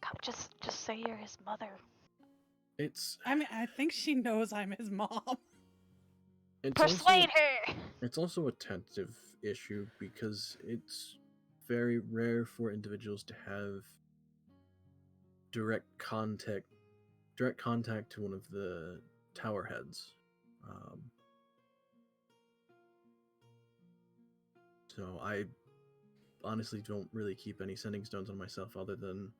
Come, just say you're his mother. It's I mean, I think she knows I'm his mom. Persuade her! It's also a tentative issue because it's very rare for individuals to have direct contact to one of the tower heads. So I honestly don't really keep any sending stones on myself other than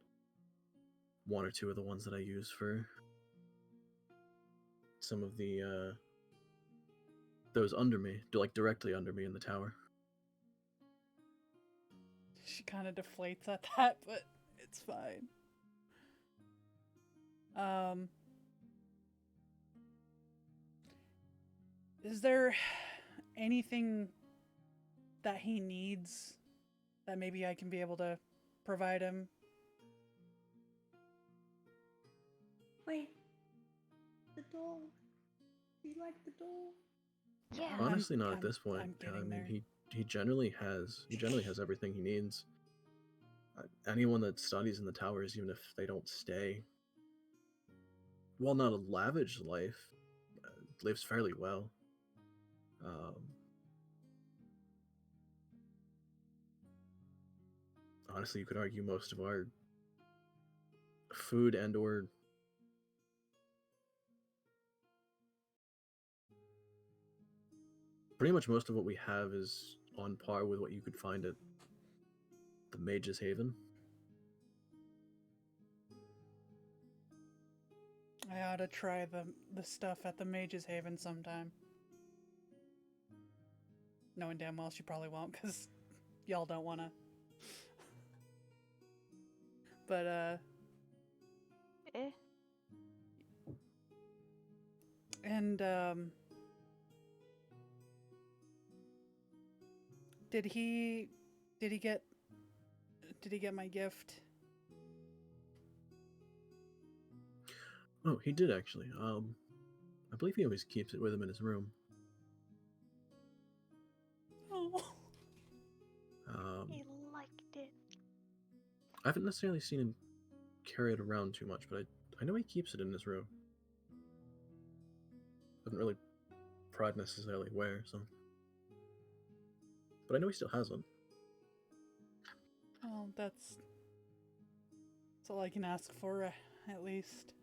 one or two of the ones that I use for some of the those under me, like directly under me in the tower. She kind of deflates at that, but it's fine. Is there anything that he needs that maybe I can be able to provide him? Wait. The doll. You like the doll? Yeah. Honestly, not at I'm- this point. I'm I getting mean, there. he generally has everything he needs. Anyone that studies in the towers, even if they don't stay, while not a lavish life, lives fairly well. Honestly, you could argue most of our food and or pretty much most of what we have is on par with what you could find at the Mage's Haven. I ought to try the stuff at the Mage's Haven sometime. Knowing damn well she probably won't, because y'all don't want to. But, Eh. and, did he get my gift? Oh, he did actually. I believe he always keeps it with him in his room. Oh. He liked it. I haven't necessarily seen him carry it around too much, but I know he keeps it in his room. Doesn't really pride necessarily where, so. But I know he still has one. Well, that's all I can ask for, at least.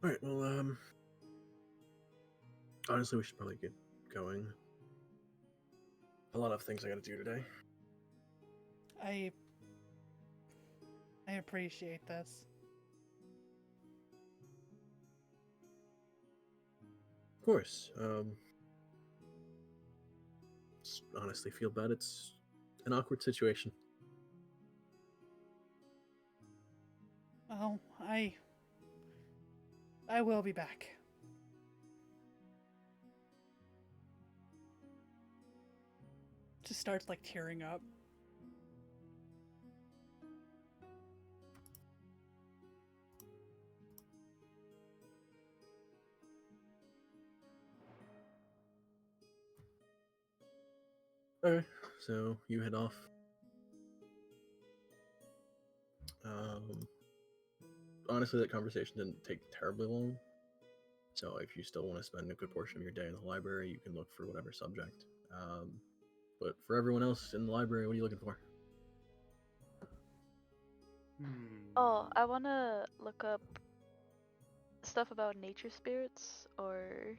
Alright, well, honestly, we should probably get going. A lot of things I gotta do today. I appreciate this. Of course, honestly feel bad. It's an awkward situation. Well, I will be back. Just starts like tearing up. Okay, so you head off. Honestly, that conversation didn't take terribly long. So if you still want to spend a good portion of your day in the library, you can look for whatever subject. But for everyone else in the library, what are you looking for? Oh, I want to look up stuff about nature spirits or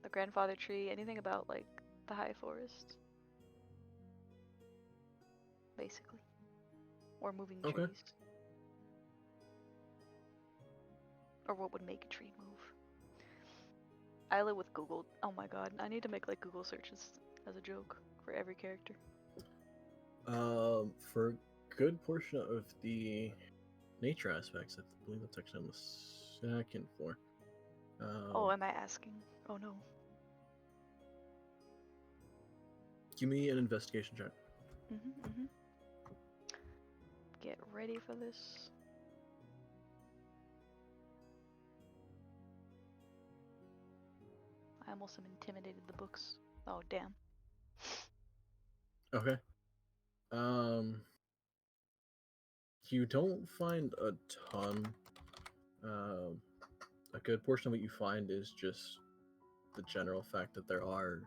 the grandfather tree, anything about like the high forest. Basically. Or moving Okay. trees. Or what would make a tree move. I live with Google. Oh my god, I need to make like Google searches as a joke for every character. For a good portion of the nature aspects, I believe that's actually on the second floor. Oh, am I asking? Oh no. Give me an investigation check. Get ready for this. I almost have intimidated the books. Oh damn. Okay. You don't find a ton. A good portion of what you find is just the general fact that there are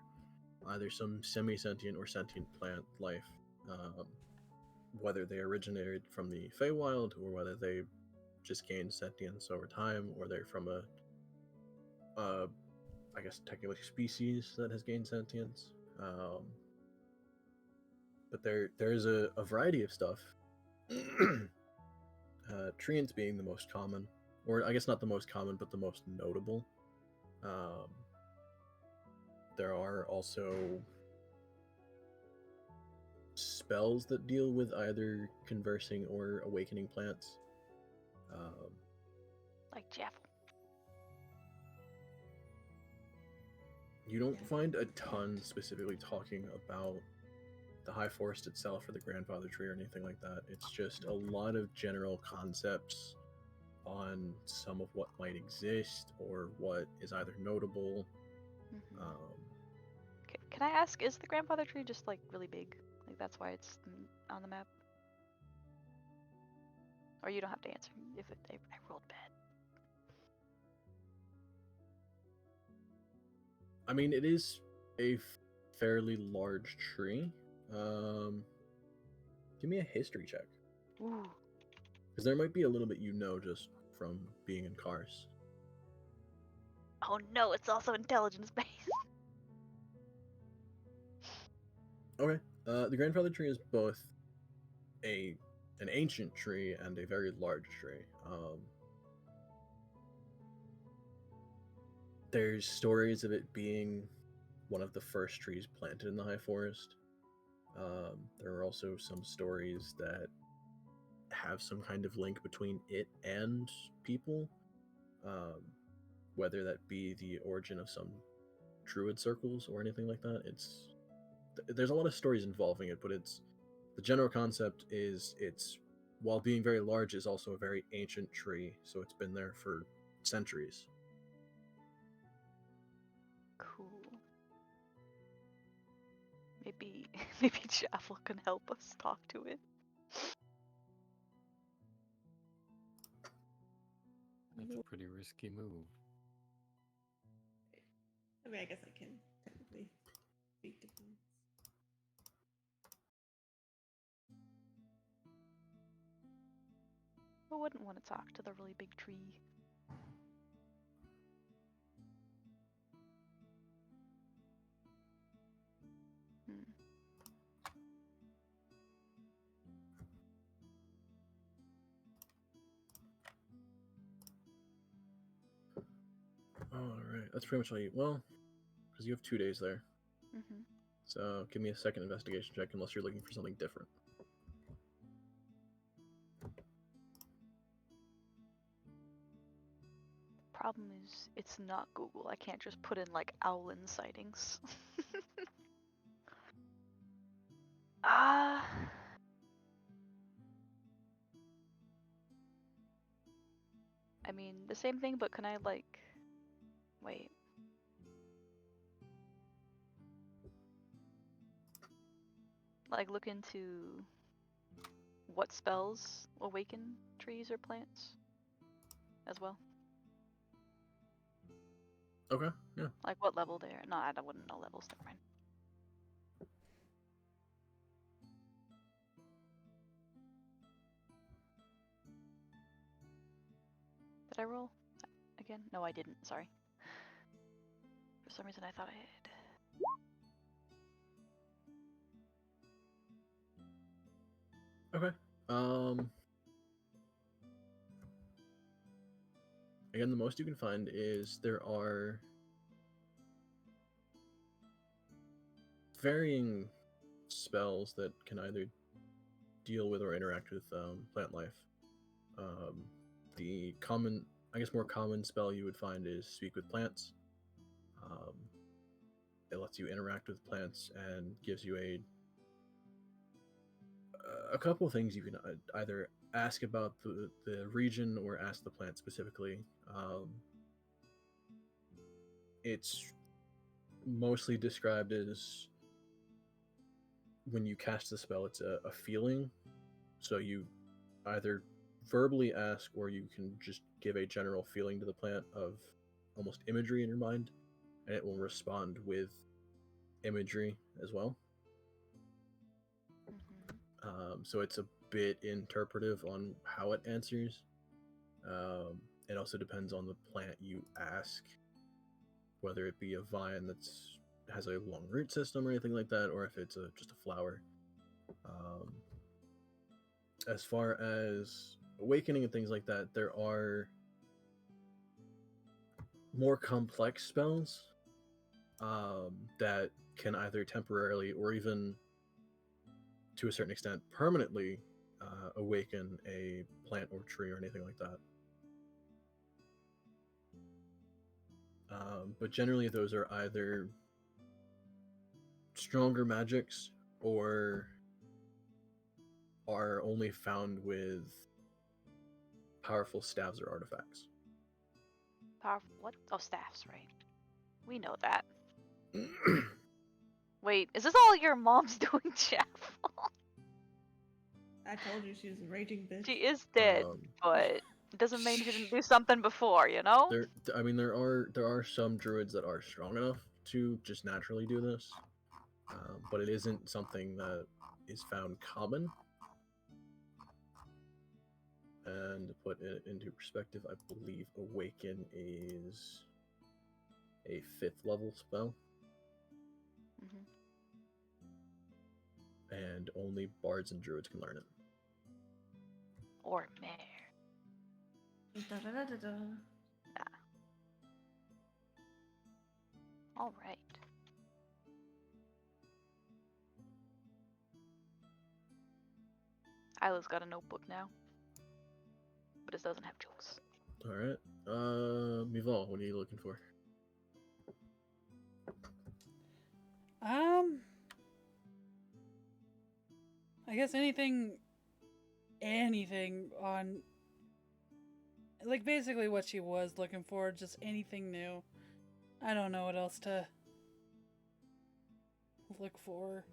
either some semi-sentient or sentient plant life, whether they originated from the Feywild or whether they just gained sentience over time, or they're from a, I guess technically species that has gained sentience. But there's a variety of stuff. Treants being the most common, or I guess not the most common, but the most notable. There are also spells that deal with either conversing or awakening plants. Like Jaffel. You don't find a ton specifically talking about the High Forest itself or the Grandfather Tree or anything like that. It's just a lot of general concepts on some of what might exist or what is either notable. Can I ask, is the grandfather tree just like really big? Like that's why it's on the map? Or you don't have to answer if I rolled bad. I mean, it is a fairly large tree. Give me a history check. Ooh. Because there might be a little bit you know just from being in cars. Oh no, it's also intelligence based. Okay. The grandfather tree is both an ancient tree and a very large tree. There's stories of it being one of the first trees planted in the high forest. There are also some stories that have some kind of link between it and people, whether that be the origin of some druid circles or anything like that. There's a lot of stories involving it, but the general concept is it's, while being very large, is also a very ancient tree, so it's been there for centuries. Cool. Maybe Jaffel can help us talk to it. That's a pretty risky move. I mean, I guess I can technically speak to plants. Who wouldn't want to talk to the really big tree? Hmm. Alright, that's pretty much all you. Well, because you have 2 days there. Mm-hmm. So give me a second investigation check unless you're looking for something different. Problem is, it's not Google. I can't just put in like Owlin sightings. Ah. I mean, the same thing, but can I like... Wait. Like look into what spells awaken trees or plants as well? Okay, yeah. Like what level they're... No, I wouldn't know levels, never mind. Did I roll again? No, I didn't, sorry. For some reason I thought I had. Okay. Again, the most you can find is there are varying spells that can either deal with or interact with plant life. The common, I guess, more common spell you would find is Speak with Plants. It lets you interact with plants and gives you a couple of things you can either ask about the region or ask the plant specifically. It's mostly described as when you cast the spell, it's a feeling. So you either verbally ask or you can just give a general feeling to the plant of almost imagery in your mind, and it will respond with imagery as well. Mm-hmm. So it's a bit interpretive on how it answers. It also depends on the plant you ask, whether it be a vine that has a long root system or anything like that, or if it's just a flower. As far as awakening and things like that, there are more complex spells that can either temporarily or even to a certain extent permanently awaken a plant or tree or anything like that. But generally those are either stronger magics or are only found with powerful staves or artifacts. Powerful. What? Oh, staffs, right? We know that. Wait, is this all your mom's doing, Jeff? I told you she was a raging bitch. She is dead, Um, but it doesn't mean she didn't do something before, you know? there are some druids that are strong enough to just naturally do this. but it isn't something that is found common. And to put it into perspective, I believe Awaken is a 5th level spell, Hmm. and only bards and druids can learn it. Or mare. Da-da-da-da-da. All right. Isla's got a notebook now, but it doesn't have jokes. All right, Mival, what are you looking for? I guess anything on, like, basically what she was looking for, just anything new. I don't know what else to look for.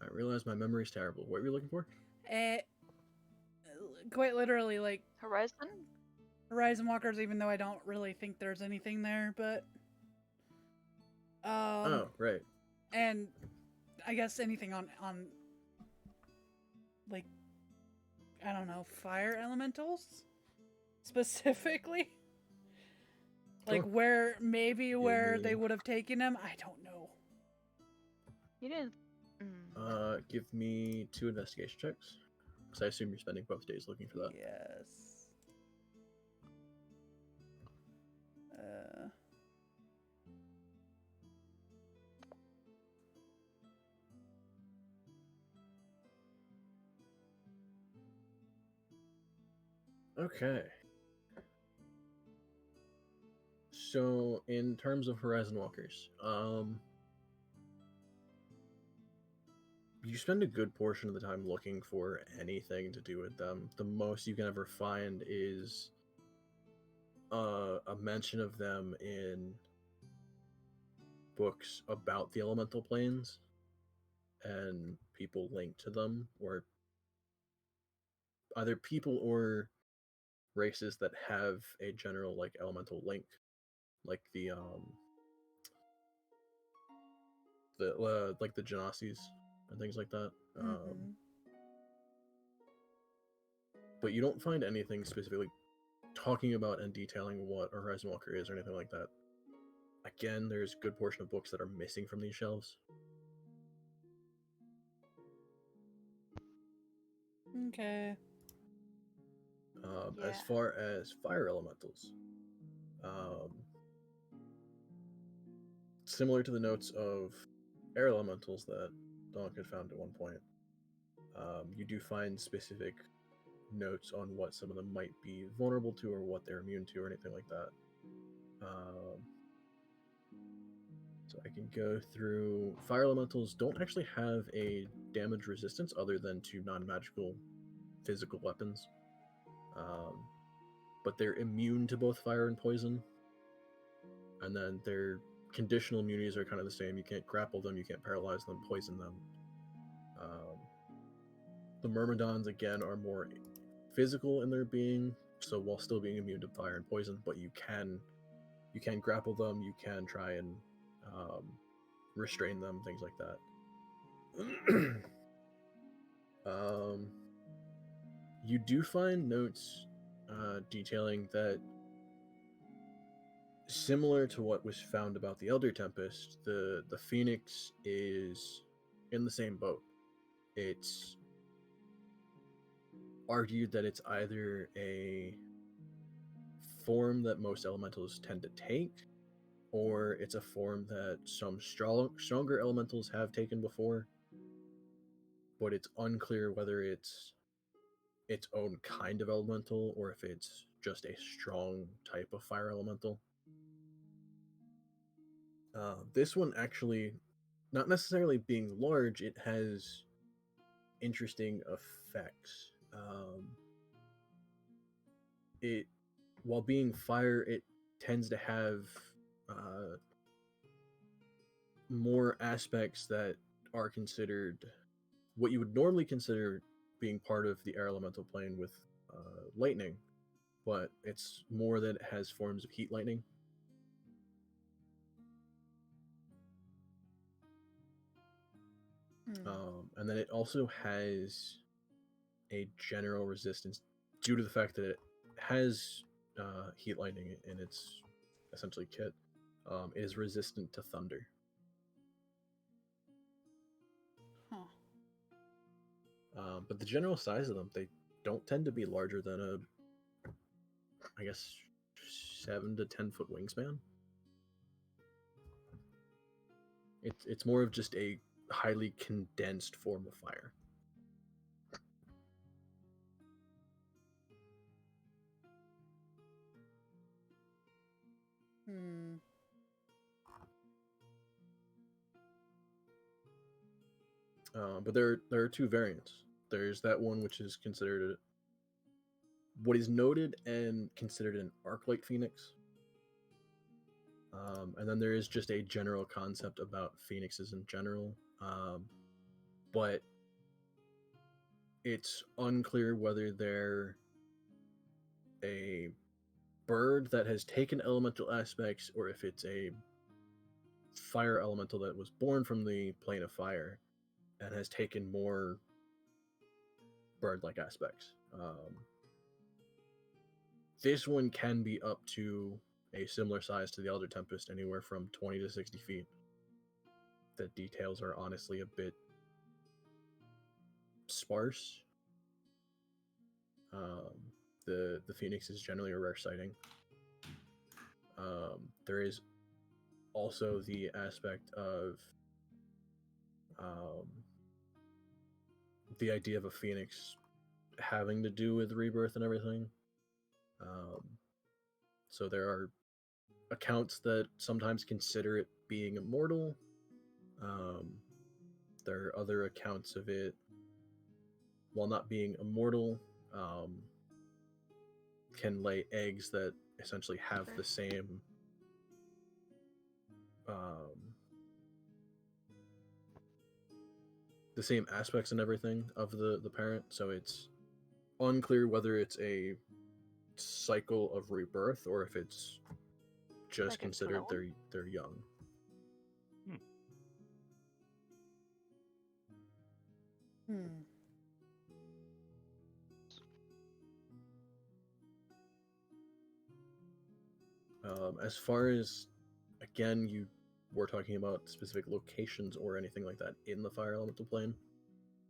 I realize my memory's terrible. What were you looking for? Quite literally, like, Horizon? Horizon Walkers, even though I don't really think there's anything there, but Oh, right. and I guess anything on like, I don't know, fire elementals specifically. Like, Sure. where maybe where they me- would have taken him, I don't know. You didn't. Give me 2 investigation checks, because I assume you're spending both days looking for that. Yes. Okay. So, in terms of Horizon Walkers, you spend a good portion of the time looking for anything to do with them. The most you can ever find is a mention of them in books about the elemental planes, and people link to them, or either people or races that have a general like elemental link, like the like the Genasis and things like that. Mhm. But you don't find anything specifically talking about and detailing what a Horizon Walker is or anything like that. Again, there's a good portion of books that are missing from these shelves. Okay. As Yeah. far as fire elementals, similar to the notes of air elementals that Donk had found at one point, you do find specific notes on what some of them might be vulnerable to or what they're immune to or anything like that. So I can go through. Fire elementals don't actually have a damage resistance other than to non-magical physical weapons. But they're immune to both fire and poison. And then their conditional immunities are kind of the same. You can't grapple them, you can't paralyze them, poison them. The Myrmidons, again, are more physical in their being, so while still being immune to fire and poison, but you can grapple them, you can try and restrain them, things like that. You do find notes detailing that, similar to what was found about the Elder Tempest, the Phoenix is in the same boat. It's argued that it's either a form that most elementals tend to take, or it's a form that some stronger elementals have taken before, but it's unclear whether it's its own kind of elemental or if it's just a strong type of fire elemental. This one actually, not necessarily being large, it has interesting effects. It, while being fire, it tends to have more aspects that are considered what you would normally consider being part of the air elemental plane with lightning, but it's more that it has forms of heat lightning. And then it also has a general resistance due to the fact that it has heat lightning in its essentially kit. It is resistant to thunder. Huh. But the general size of them, they don't tend to be larger than a, I guess, 7 to 10 foot wingspan. It's more of just a highly condensed form of fire. Hmm. But there are two variants. There's that one which is considered what is noted and considered an arc-light phoenix. And then there is just a general concept about phoenixes in general. But it's unclear whether they're a bird that has taken elemental aspects or if it's a fire elemental that was born from the plane of fire and has taken more bird-like aspects. This one can be up to a similar size to the Elder Tempest, anywhere from 20 to 60 feet. The details are honestly a bit sparse. The Phoenix is generally a rare sighting. There is also the aspect of the idea of a Phoenix having to do with rebirth and everything. So there are accounts that sometimes consider it being immortal. There are other accounts of it, while not being immortal, can lay eggs that essentially have the same aspects and everything of the parent. So it's unclear whether it's a cycle of rebirth or if it's just Like a considered clone? they're young. Hmm. As far as, again, you were talking about specific locations or anything like that in the fire elemental plane.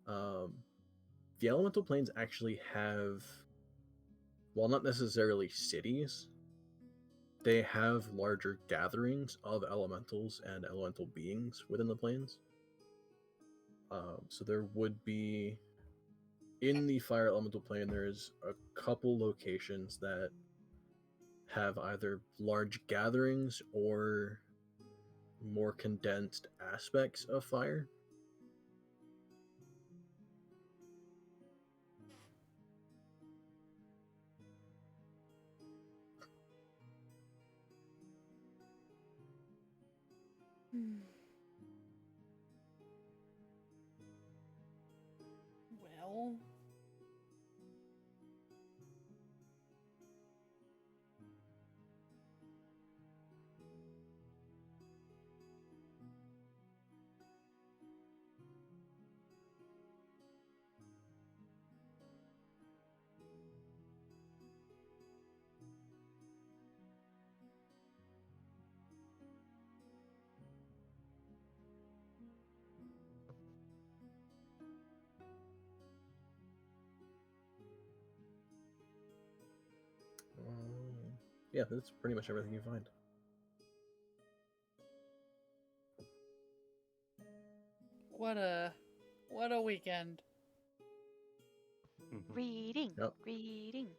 The elemental planes actually have, while not necessarily cities, they have larger gatherings of elementals and elemental beings within the planes. So there would be, in the fire elemental plane, there's a couple locations that have either large gatherings or more condensed aspects of fire. Hmm. Well. Yeah, that's pretty much everything you find. What a weekend. Reading. Yep. Reading.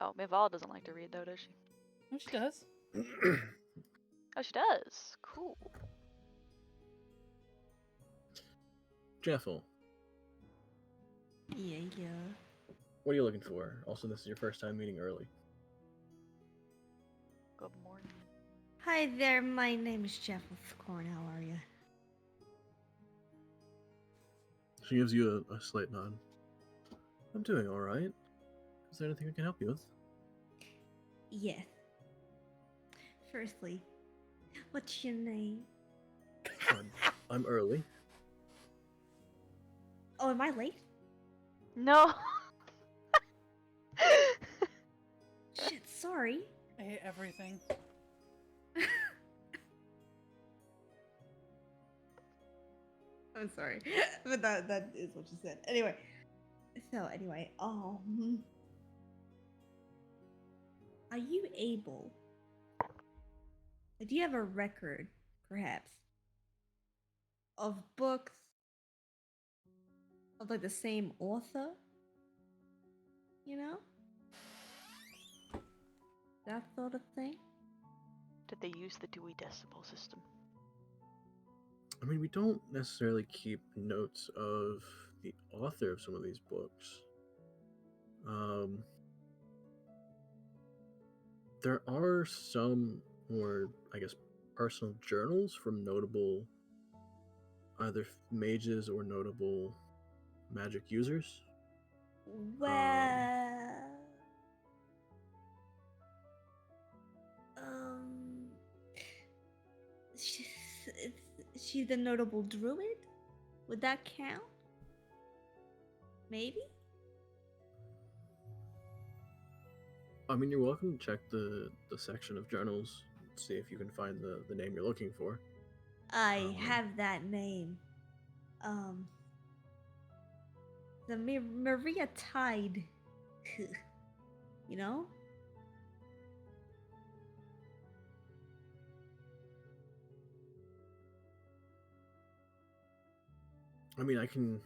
Oh, Mival doesn't like to read though, does she? Oh, she does. Oh, she does. Cool. Jeffel, Yeah. what are you looking for? Also, this is your first time meeting early. Good morning. Hi there, my name is Jeff with Corn. How are you? She gives you a slight nod. I'm doing all right. Is there anything I can help you with? Yes. Firstly, what's your name? I'm early. Oh, am I late? No. Shit, sorry. I hate everything. I'm sorry, but that is what you said. Anyway, are you able? Do you have a record, perhaps, of books of like the same author? You know, that sort of thing. Did they use the Dewey Decimal System? I mean, we don't necessarily keep notes of the author of some of these books. There are some more, I guess, personal journals from notable either mages or notable magic users. Well, um, she's, she's a notable druid. Would that count? Maybe. I mean, you're welcome to check the section of journals, see if you can find the name you're looking for. I have that name. The Maria Tide. You know? I mean, I can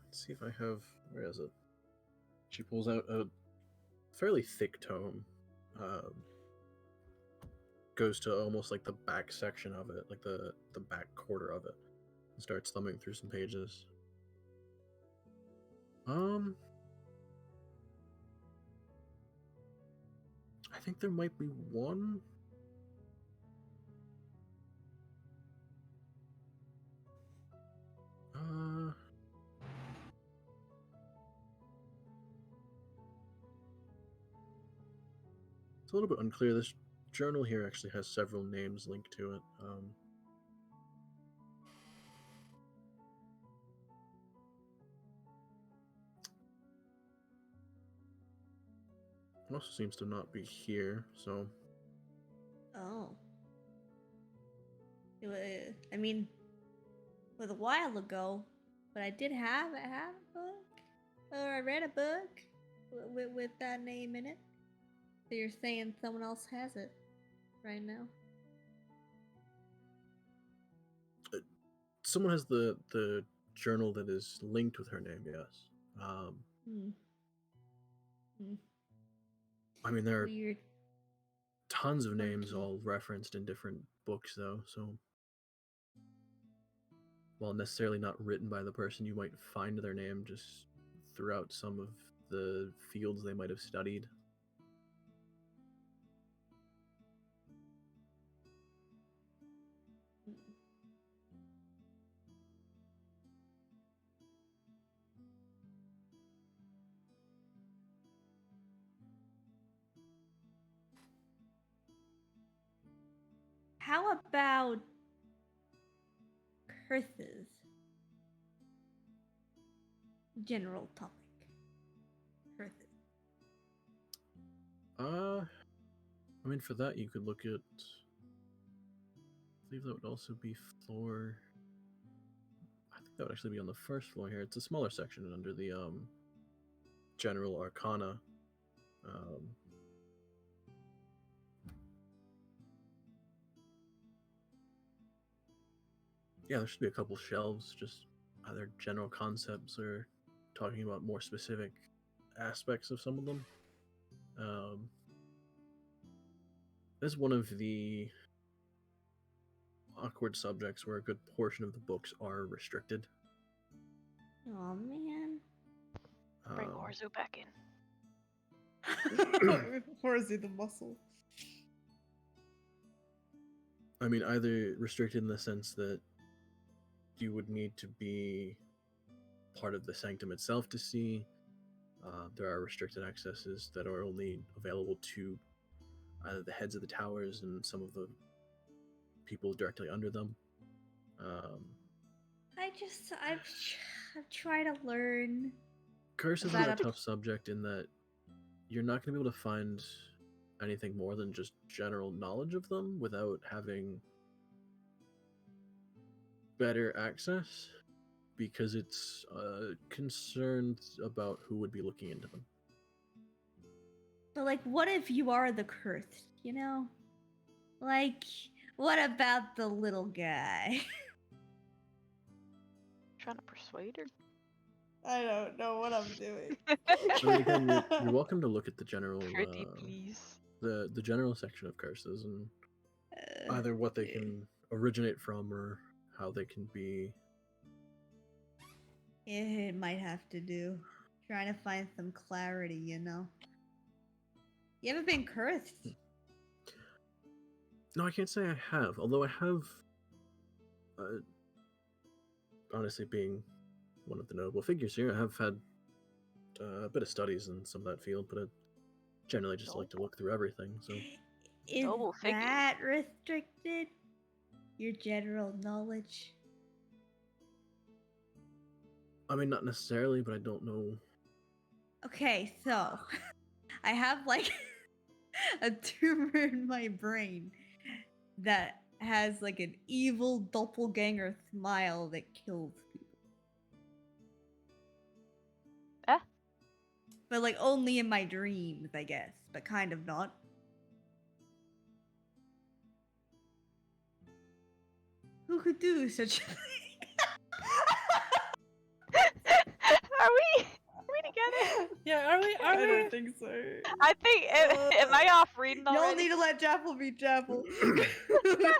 see if I have. Where is it? She pulls out a fairly thick tome. Goes to almost like the back section of it, like the back quarter of it, and starts thumbing through some pages. I think there might be one. It's a little bit unclear. This journal here actually has several names linked to it. It also seems to not be here, so. Oh. I mean, it was a while ago, but I have a book, or I read a book with that name in it. So you're saying someone else has it right now? Someone has the journal that is linked with her name, yes. I mean, there are Weird. tons of names Funky. all referenced in different books, though, so while necessarily not written by the person, you might find their name just throughout some of the fields they might have studied. How about curses? General topic. Curses. I mean, for that, you could look at. I believe that would also be floor. I think that would actually be on the first floor here. It's a smaller section under the General Arcana. Yeah, there should be a couple shelves, just either general concepts or talking about more specific aspects of some of them. This is one of the awkward subjects where a good portion of the books are restricted. Oh man. Bring Orzo back in. Horsey the muscle. I mean, either restricted in the sense that you would need to be part of the sanctum itself to see. There are restricted accesses that are only available to either the heads of the towers and some of the people directly under them. I've tried to learn. Curses That is a up- tough subject in that you're not going to be able to find anything more than just general knowledge of them without having better access, because it's concerned about who would be looking into them. But like, what if you are the cursed? You know, like, what about the little guy? Trying to persuade her. I don't know what I'm doing. I mean, again, you're welcome to look at the general Pretty please. the general section of curses and either what they can originate from or how they can be. It might have to do. Trying to find some clarity, you know. You haven't been cursed. No, I can't say I have. Although I have, honestly, being one of the notable figures here, I have had a bit of studies in some of that field, but I generally just like to look through everything. So Is Noble figure. that restricted? Your general knowledge? I mean, not necessarily, but I don't know. Okay, so I have like a tumor in my brain that has like an evil doppelganger smile that kills people. But like only in my dreams, I guess, but kind of not. Who could do such a thing? Are we together? Yeah, are we? I Are we? don't think so. I think. Am I off reading Y'all already? need to let Jaffel be Jaffel.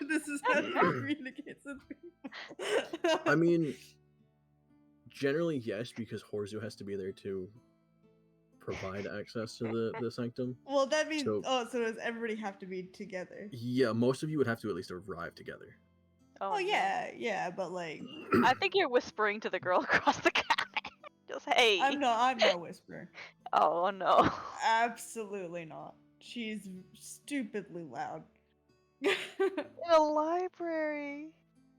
This is how he communicates with people. I mean, generally yes, because Horzu has to be there to provide access to the sanctum. well, that means So- so does everybody have to be together? Yeah, most of you would have to at least arrive together. Oh no. yeah, but like I think you're whispering to the girl across the cabin. Just hey. I'm no whisperer. Oh no. Absolutely not. She's stupidly loud. In a library.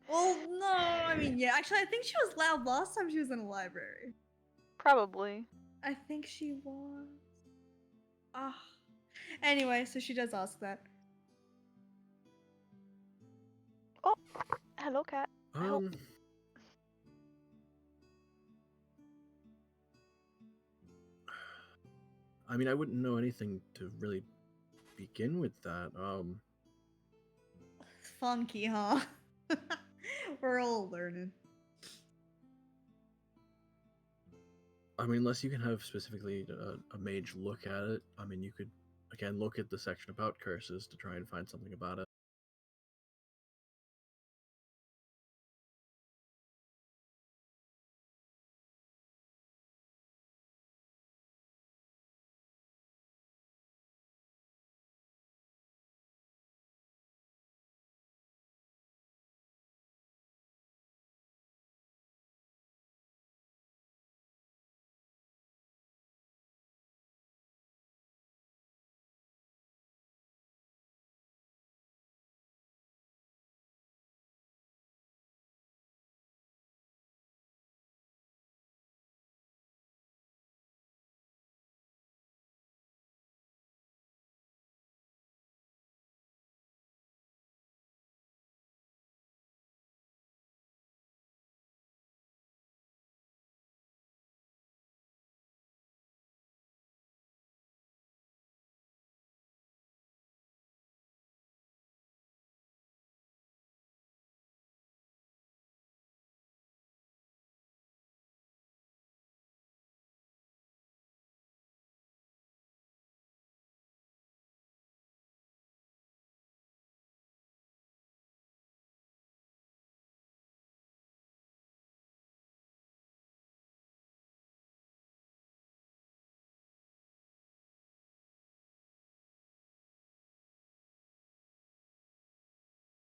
Well, no, I mean, yeah. Actually, I think she was loud last time she was in a library. Probably. I think she was. Ah. Anyway, so she does ask that. Oh, hello, cat. Help. I mean, I wouldn't know anything to really begin with that. Funky, huh? We're all learning. I mean, unless you can have specifically a mage look at it. I mean, you could again look at the section about curses to try and find something about it.